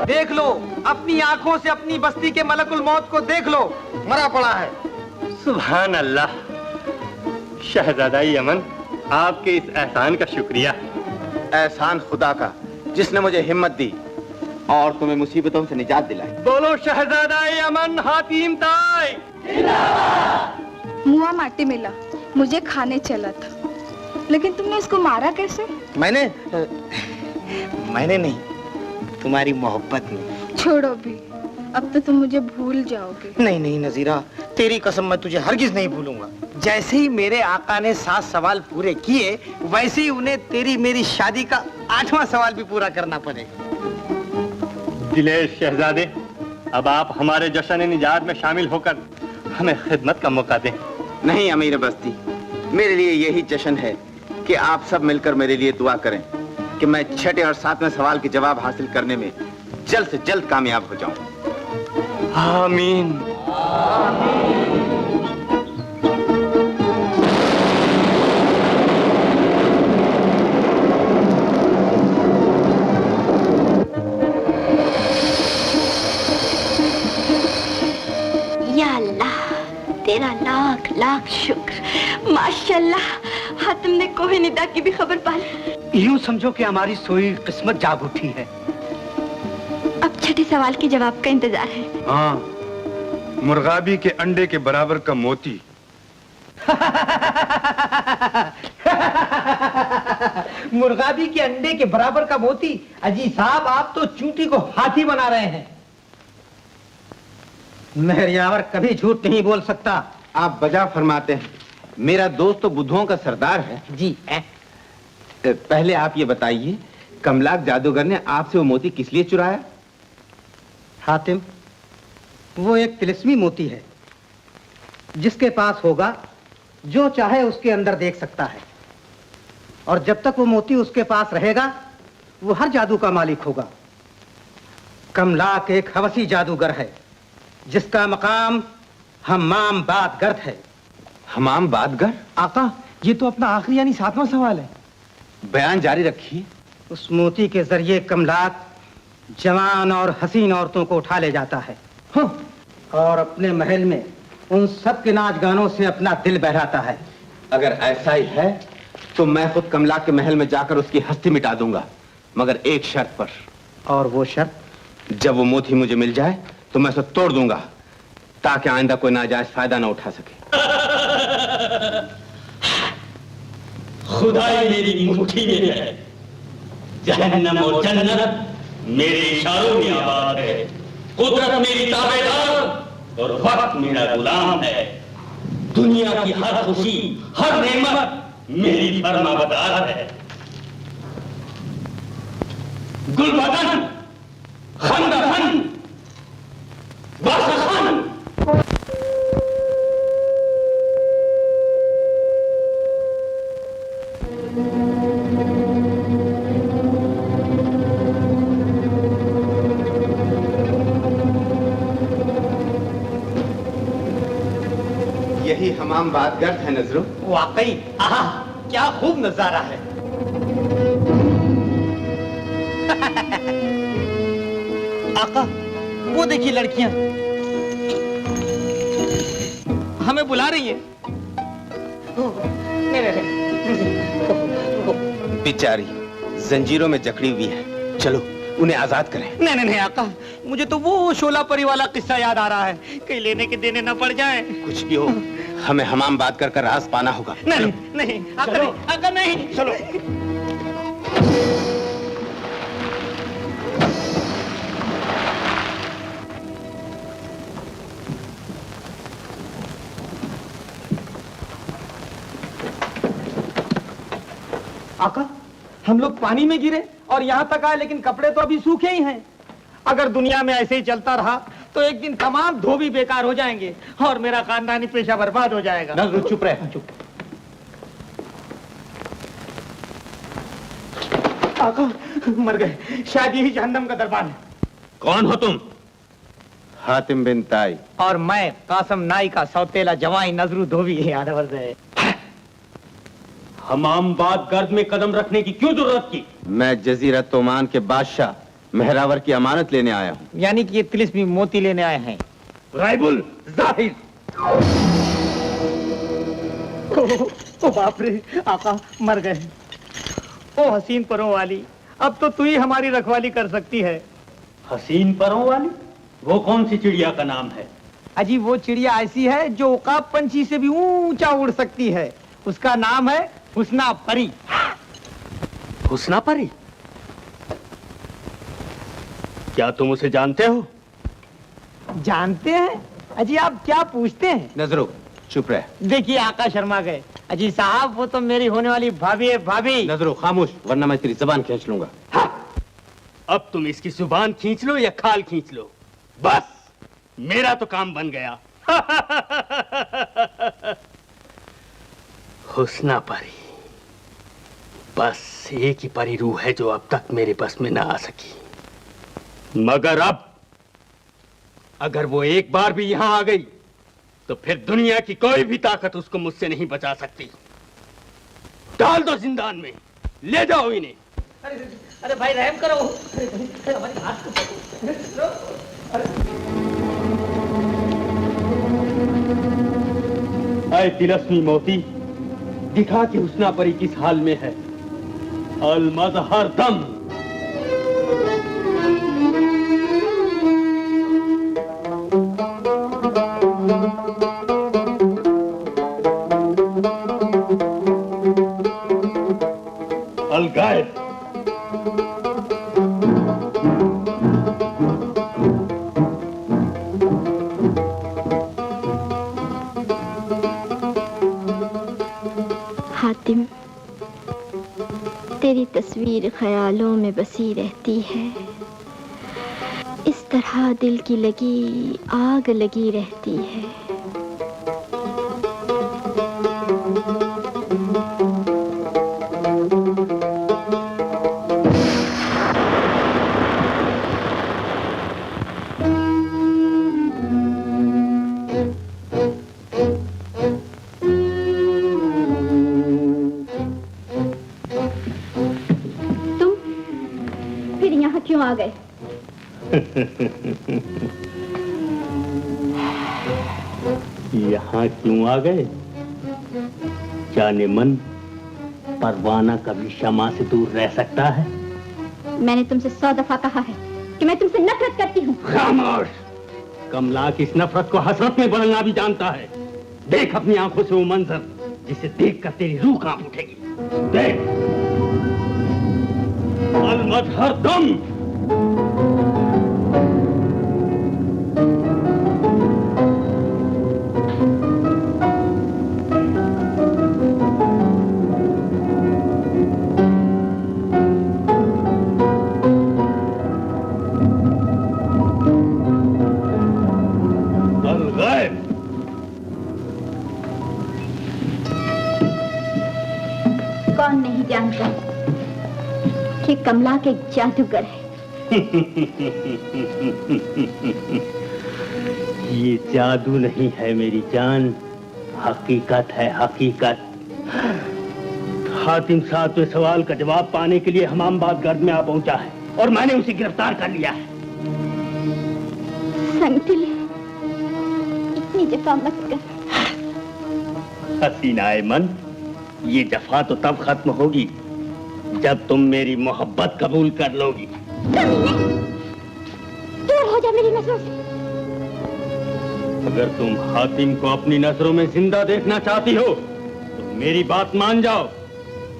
देख लो, अपनी आंखों से अपनी बस्ती के मलकुल मौत को देख लो, मरा पड़ा है। सुभान अल्लाह। शहजादा यमन, आपके इस एहसान का शुक्रिया। एहसान खुदा का, जिसने मुझे हिम्मत दी और तुम्हें मुसीबतों से निजात दिलाई। बोलो शहजादा यमन हातिम ताई। मुआ माटी मिला, मुझे खाने चला था, लेकिन तुमने इसको मारा कैसे? मैंने नहीं, तुम्हारी मोहब्बत ने। छोड़ो भी, अब तो तुम मुझे भूल जाओगे। नहीं नहीं नजीरा, तेरी कसम मैं तुझे हरगिज नहीं भूलूंगा। जैसे ही मेरे आका ने 7 सवाल पूरे किए, वैसे ही उन्हें तेरी मेरी शादी का 8वां सवाल भी पूरा करना पड़ेगा। दिलेर शहजादे, अब आप हमारे जश्न निजात में शामिल होकर हमें खिदमत का मौका दें। नहीं अमीर बस्ती, मेरे लिए यही जश्न है कि आप सब मिलकर मेरे लिए दुआ करें कि मैं 6ठे और 7वें सवाल के जवाब हासिल करने में जल्द से जल्द कामयाब हो जाऊं। आमीन। या अल्लाह, तेरा लाख लाख शुक्र। माशाल्लाह, हाँ तुमने कोहे निदा की भी खबर पा ली। यूं समझो कि हमारी सोई किस्मत जाग उठी है। अब 6ठे सवाल के जवाब का इंतजार है। हाँ, मुर्गाबी के अंडे के बराबर का मोती। मुर्गाबी के अंडे के बराबर का मोती। अजी साहब, आप तो चूंटी को हाथी बना रहे हैं। मेहरियावर कभी झूठ नहीं बोल सकता। आप बजा फरमाते हैं। मेरा दोस्त तो बुद्धुओं का सरदार है। जी। पहले आप ये बताइए, कमलाक जादूगर ने आपसे वो मोती किस लिए चुराया? हातिम, वो एक तिलिस्मी मोती है, जिसके पास होगा जो चाहे उसके अंदर देख सकता है, और जब तक वो मोती उसके पास रहेगा वो हर जादू का मालिक होगा। कमलाक एक हवसी जादूगर है, जिसका मकाम हम्माम बादगर्द है। हमाम बादगर? आका, ये तो अपना आखिरी यानी 7वां सवाल है। बयान जारी रखिए। उस मोती के जरिए कमलाक जवान और हसीन औरतों को उठा ले जाता है, और अपने महल में उन सब के नाच गानों से अपना दिल बहलाता है। अगर ऐसा ही है तो मैं खुद कमलाक के महल में जाकर उसकी हस्ती मिटा दूंगा, मगर एक शर्त पर। और वो शर्त? जब वो मोती मुझे मिल जाए तो मैं उसे तोड़ दूंगा, ताकि आइंदा कोई नाजायज फायदा ना उठा सके। खुदाई मेरी मुट्ठी में है, जहन्नम और जन्नत मेरे इशारों में आबाद है। कुदरत मेरी ताबेदार और वक्त मेरा गुलाम है। दुनिया की हर खुशी, हर नेमत मेरी फरमाबरदार है। गुलबदन, खंदहन, वासखन। यही हमाम बादगर्द है नजरो। वाकई, आहा, क्या खूब नजारा है। आका, वो देखिए लड़कियां हमें बुला रही हैं। बेचारी जंजीरों में जकड़ी हुई है, चलो उन्हें आजाद करें। नहीं नहीं नहीं आका, मुझे तो वो शोला परी वाला किस्सा याद आ रहा है, कहीं लेने के देने न पड़ जाए। कुछ भी हो, हमें हमाम बादगर का राज पाना होगा। नहीं नहीं आका, नहीं आका, नहीं। चलो। आका, हम लोग पानी में गिरे और यहाँ तक आए, लेकिन कपड़े तो अभी सूखे ही हैं। अगर दुनिया में ऐसे ही चलता रहा तो एक दिन तमाम धोबी बेकार हो जाएंगे और मेरा खानदानी पेशा बर्बाद हो जाएगा। नजरू चुप रहे, चुप। आका, मर गए। शायद यही जहन्नम का दरबार है। कौन हो तुम? हातिम बिन ताई। और मैं कासम नाई का सौतेला जवाई नजरू धोबी है। हमामबाद गर्द में कदम रखने की क्यों जरूरत की? मैं जजीरा तोमान के बादशाह मेहरावर की अमानत लेने आया हूँ। यानी कि ये तिलिस्मी मोती लेने आए हैं। राइबुल जाहिर। ओ बाप रे, आका मर गए। ओ हसीन परों वाली, अब तो तू ही हमारी रखवाली कर सकती है। हसीन परों वाली? वो कौन सी चिड़िया का नाम है? अजी वो चिड़िया ऐसी है जो उकाब पंछी से भी ऊंचा उड़ सकती है। उसका नाम है हुस्ना परी। हुस्ना परी? क्या तुम उसे जानते हो? जानते हैं? अजी आप क्या पूछते हैं? नजरो चुप रहे। देखिए आका शर्मा गए। अजी साहब वो तो मेरी होने वाली भाभी है। भाभी। नजरो खामोश, वरना मैं तेरी जबान खींच लूंगा। अब तुम इसकी जुबान खींच लो या खाल खींच लो, बस मेरा तो काम बन गया। हुस्ना परी, बस एक ही परी रूह है जो अब तक मेरे बस में ना आ सकी, मगर अब अगर वो एक बार भी यहां आ गई तो फिर दुनिया की कोई भी ताकत उसको मुझसे नहीं बचा सकती। डाल दो जिंदान में, ले जाओ इन्हें। अरे भाई रहम करो। हमारी हाथ को ऐ तिलस्मी मोती, दिखा कि हुस्ना परी किस हाल में है। अल मज़हर दम। अल गायब। हातिम, तेरी तस्वीर ख्यालों में बसी रहती है। इस तरह दिल की लगी आग लगी रहती है। आ गए। यहाँ क्यों आ गए? जाने मन, परवाना कभी शमा से दूर रह सकता है? मैंने तुमसे 100 दफा कहा है कि मैं तुमसे नफरत करती हूँ। खामोश! कमला की इस नफरत को हसरत में बदलना भी जानता है। देख अपनी आंखों से वो मंजर जिसे देखकर तेरी रूह कांप उठेगी। देख, अल मज़हर दम। कौन नहीं जानता कि कमला के जादूगर है। ये जादू नहीं है मेरी जान, हकीकत है हकीकत। हातिम 7वें सवाल का जवाब पाने के लिए हमामबाद गर्द में आ पहुंचा है और मैंने उसे गिरफ्तार कर लिया है। संगदिल, इतनी जफा मत कर। हसीनाए मन, ये जफा तो तब खत्म होगी जब तुम मेरी मोहब्बत कबूल कर लोगी। दूर हो जा मेरी नजरों से। अगर तुम हातिम को अपनी नजरों में जिंदा देखना चाहती हो तो मेरी बात मान जाओ,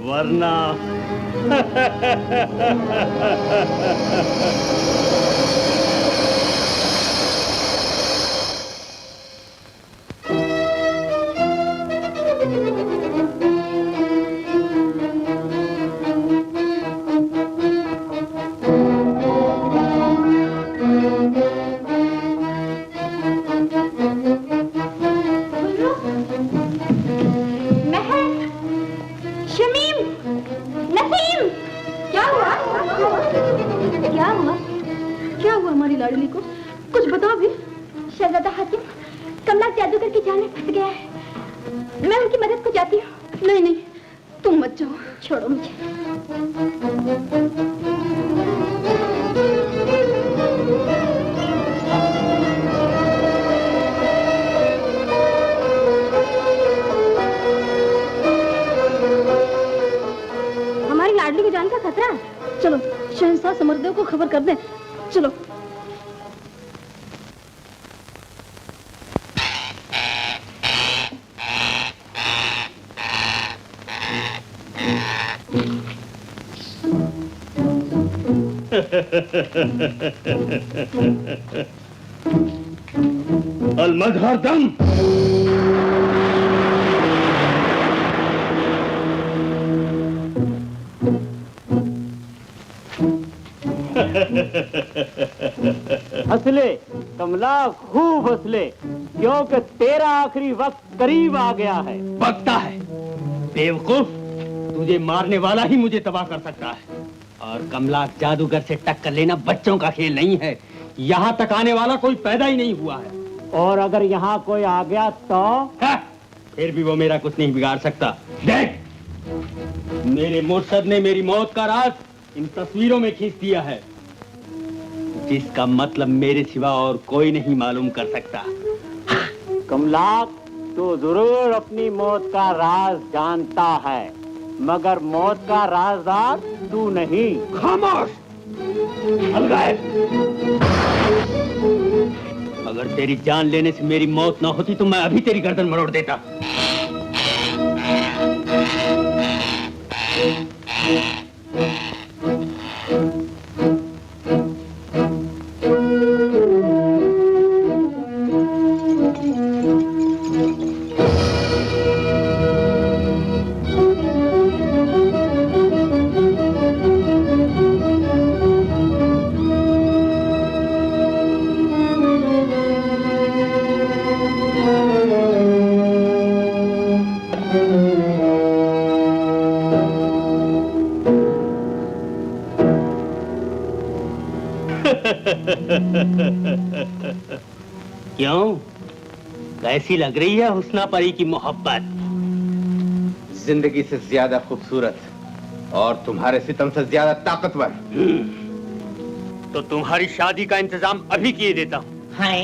वरना हमारी लाडली को? कुछ बताओ भी। शहजादा हातिम, कमला जादूगर की जाल में फंस गया है। मैं उनकी मदद को जाती हूँ। नहीं नहीं, तुम मत जाओ। छोड़ो मुझे। हमारी लाडली को जान का खतरा है। चलो शहंशाह समरदेव को खबर कर दें। चलो। अलमजहर दम। हंसले कमला, खूब हंसले, क्योंकि तेरा आखिरी वक्त करीब आ गया है। बकता है बेवकूफ, तुझे मारने वाला ही मुझे तबाह कर सकता है। और कमला, जादूगर से टक्कर लेना बच्चों का खेल नहीं है। यहाँ तक आने वाला कोई पैदा ही नहीं हुआ है। और अगर यहाँ कोई आ गया तो? फिर भी वो मेरा कुछ नहीं बिगाड़ सकता। देख, मेरे मुर्शद ने मेरी मौत का राज इन तस्वीरों में खींच दिया है, जिसका मतलब मेरे सिवा और कोई नहीं मालूम कर सकता। कमला, तू जरूर अपनी मौत का राज जानता है, मगर मौत का राजदार तू नहीं। खामोश! अगर तेरी जान लेने से मेरी मौत ना होती तो मैं अभी तेरी गर्दन मरोड़ देता। क्यों, कैसी लग रही है हुस्ना परी की मोहब्बत? जिंदगी से ज्यादा खूबसूरत और तुम्हारे सितम से ज्यादा ताकतवर। तो तुम्हारी शादी का इंतजाम अभी किए देता हूँ। हाय,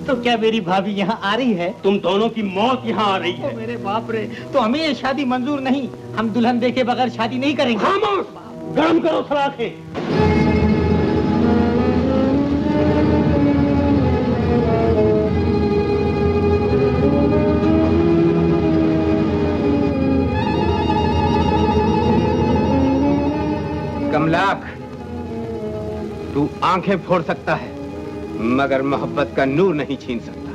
तो क्या मेरी भाभी यहाँ आ रही है? तुम दोनों की मौत यहाँ आ रही है। मेरे बाप रे, तो हमें ये शादी मंजूर नहीं। हम दुल्हन देखे बगैर शादी नहीं करेंगे। खामोश! गर्म करो सलाखें। कमलाक, तू आंखें फोड़ सकता है मगर मोहब्बत का नूर नहीं छीन सकता।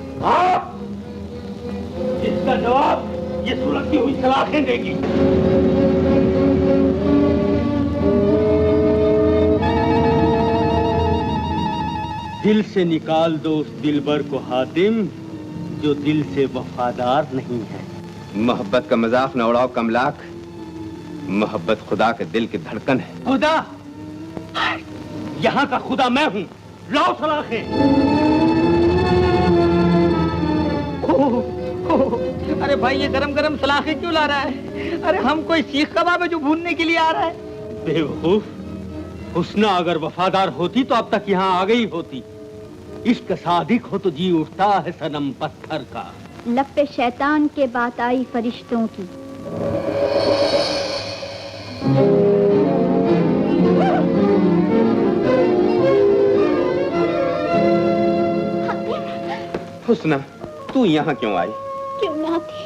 इसका जवाब ये सुलगती हुई सलाखें देगी। दिल से निकाल दो उस दिलबर को हातिम, जो दिल से वफादार नहीं है। मोहब्बत का मजाक न उड़ाओ कमलाक, मोहब्बत खुदा के दिल की धड़कन है। खुदा? यहाँ का खुदा मैं हूँ। लाओ सलाखें। अरे भाई, ये गरम गरम सलाखें क्यों ला रहा है? अरे हम कोई सीख कबाब है जो भूनने के लिए आ रहा है? बेवकूफ, हुस्ना अगर वफादार होती तो अब तक यहाँ आ गई होती। इश्क सादिक हो तो जी उठता है सनम पत्थर का। लब पे शैतान के बात आई फरिश्तों की। हुस्ना, तू यहाँ क्यों आई? क्यों ना आती,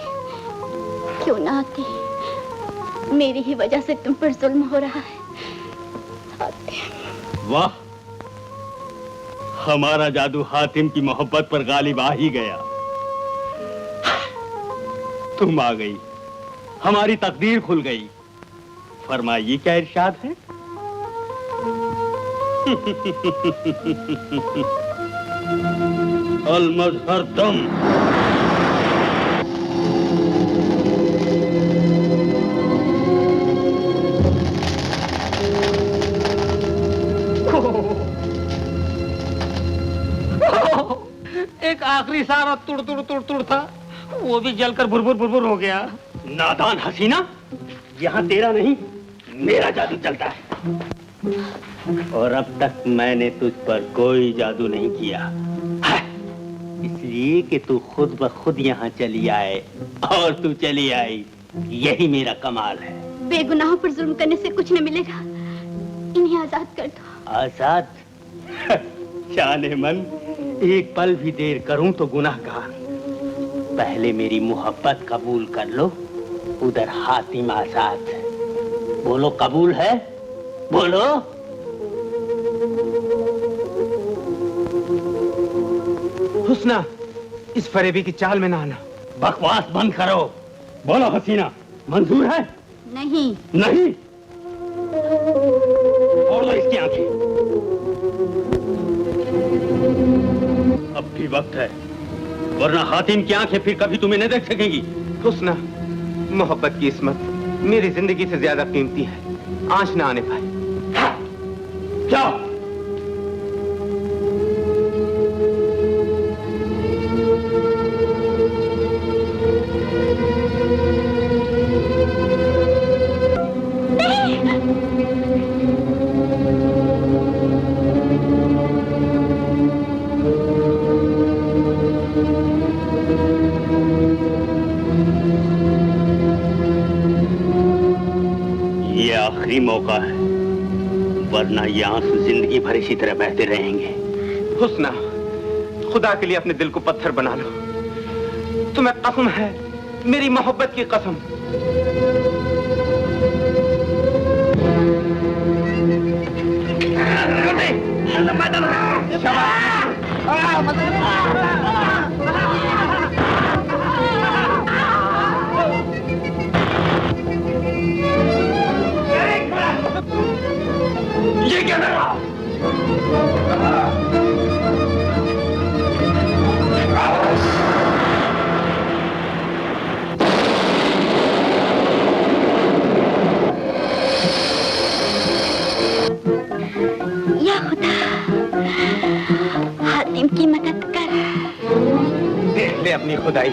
क्यों ना आती। मेरी ही वजह से तुम पर जुल्म हो रहा है। वाह, हमारा जादू हातिम की मोहब्बत पर गालिब आ ही गया। तुम आ गई, हमारी तकदीर खुल गई। फरमाइए, क्या इरशाद है? अलमजहर दम। एक आखिरी सारा तुड़ तुड़ तुड़ तुड़ था, वो भी जलकर भुरभुर भुरभुर हो गया। नादान हसीना, यहाँ तेरा नहीं मेरा जादू चलता है, और अब तक मैंने तुझ पर कोई जादू नहीं किया, इसलिए कि तू खुद ब खुद यहाँ चली आए, और तू चली आई, यही मेरा कमाल है। बेगुनाहों पर जुल्म करने से कुछ न मिलेगा, इन्हें आजाद कर दो। आजाद? शाने मन, एक पल भी देर करूं तो गुनाहगार। पहले मेरी मोहब्बत कबूल कर लो, उधर हातिम आजाद है। बोलो कबूल है? बोलो। हुस्ना, इस फरेबी की चाल में ना आना। बकवास बंद करो। बोलो हसीना, मंजूर है? नहीं। नहीं? और लो इसकी आंखें। अब भी वक्त है, वरना हातिम की आंखें फिर कभी तुम्हें नहीं देख सकेंगी। हुस्ना, मोहब्बत की इस्मत मेरी जिंदगी से ज्यादा कीमती है, आंच ना आने पाए। जाओ। ये आखिरी मौका है, वरना ये आंसू जिंदगी भर इसी तरह बहते रहेंगे। हुस्ना, खुदा के लिए अपने दिल को पत्थर बना लो। तुम्हें कसम है, मेरी मोहब्बत की कसम। ये क्या लगा? या खुदा, हातिम की मदद कर। देख ले अपनी खुदाई।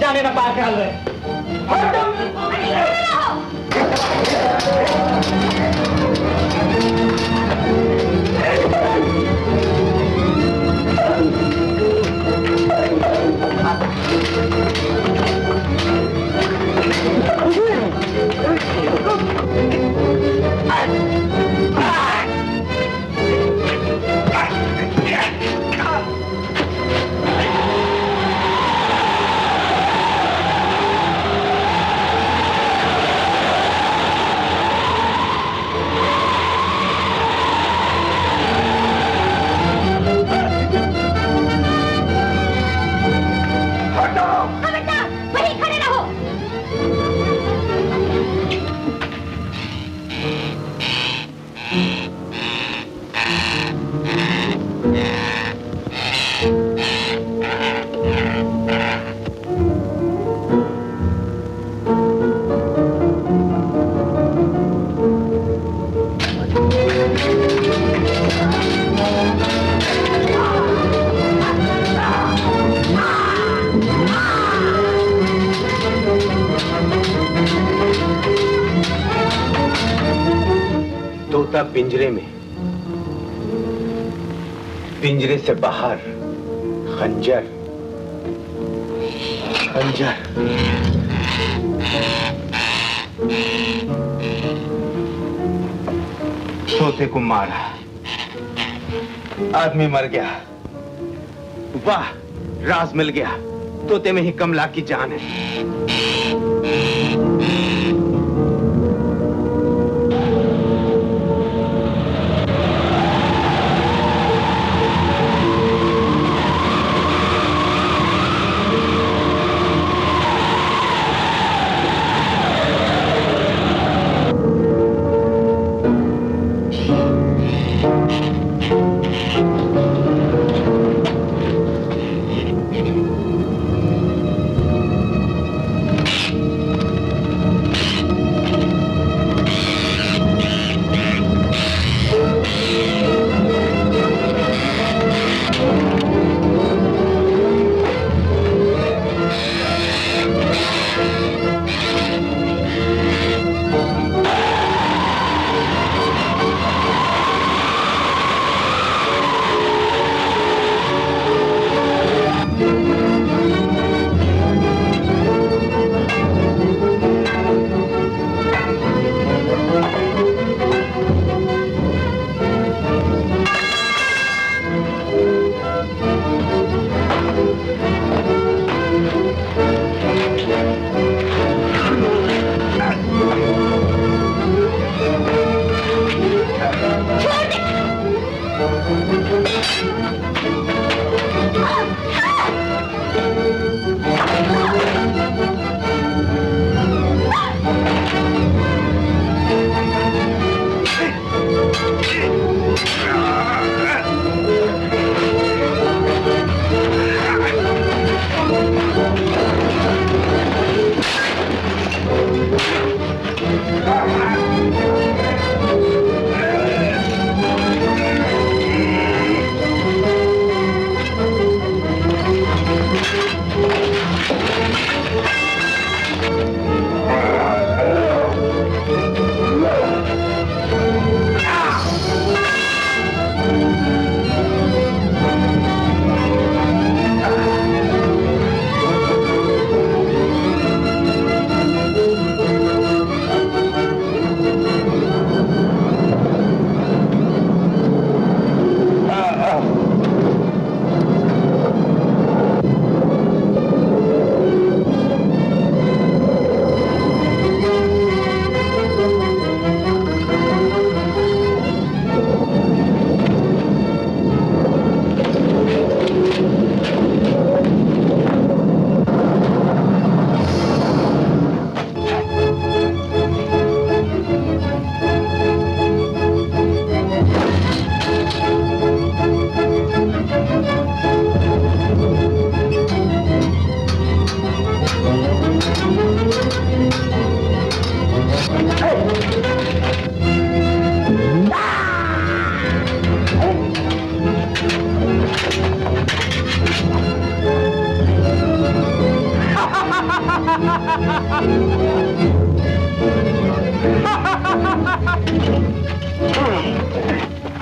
जाने ना पार ख्याल रहे। तोता पिंजरे में, पिंजरे से बाहर खंजर, खंजर। तोते को मारा, आदमी मर गया। वाह, राज मिल गया। तोते में ही कमला की जान है।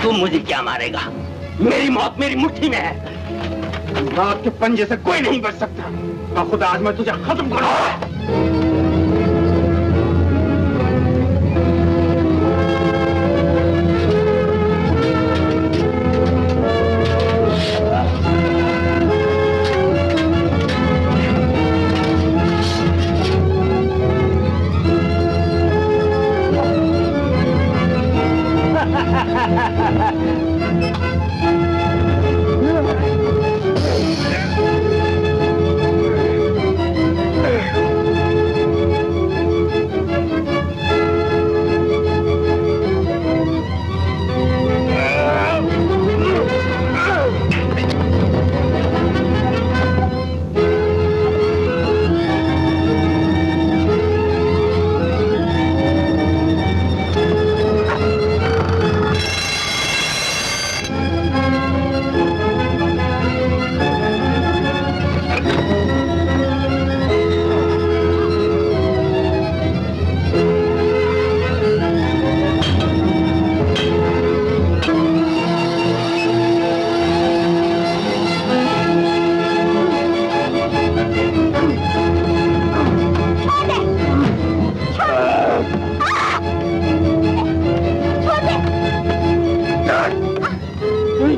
तू मुझे क्या मारेगा? मेरी मौत मेरी मुट्ठी में है। अल्लाह के पंजे से कोई नहीं बच सकता। तो खुदा आज मैं तुझे खत्म करूंगा।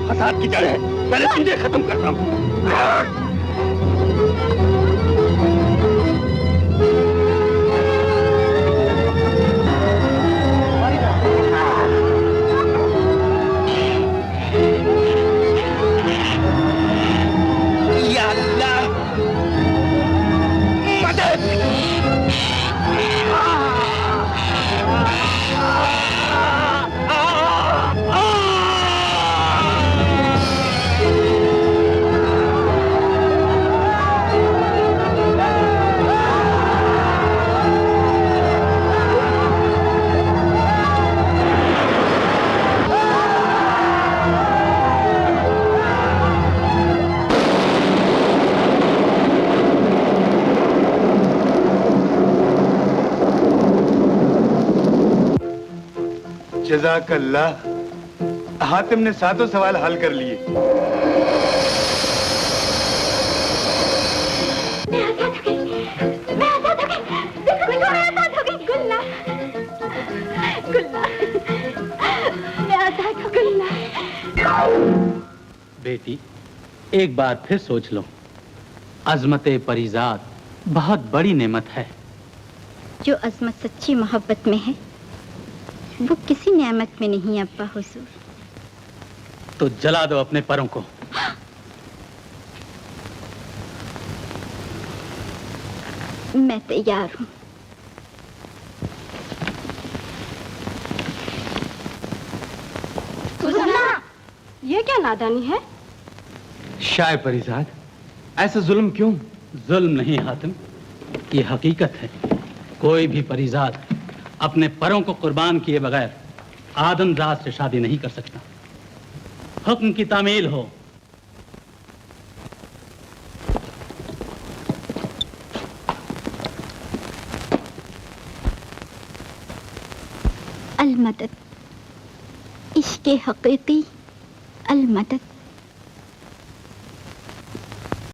फसाद की जड़ है, पहले तुझे खत्म करता हूँ। या अल्लाह, मदद! जज़ाकल्लाह। हातिम ने सातों सवाल हल कर लिए। बेटी, एक बार फिर सोच लो, अजमत परिजात बहुत बड़ी नेमत है। जो अजमत सच्ची मोहब्बत में है वो किसी नेमत में नहीं अब्बा हुजूर। तो जला दो अपने परों को। मैं तैयार हूँ। ये क्या नादानी है? शाय परिजाद, ऐसा जुल्म क्यों? जुल्म नहीं हातिम, ये हकीकत है। कोई भी परिजाद अपने परों को कुर्बान किए बगैर आदम जात से शादी नहीं कर सकता। हुक्म की तामील हो। अलमदद, इश्क़ हक़ीक़ी अलमदद।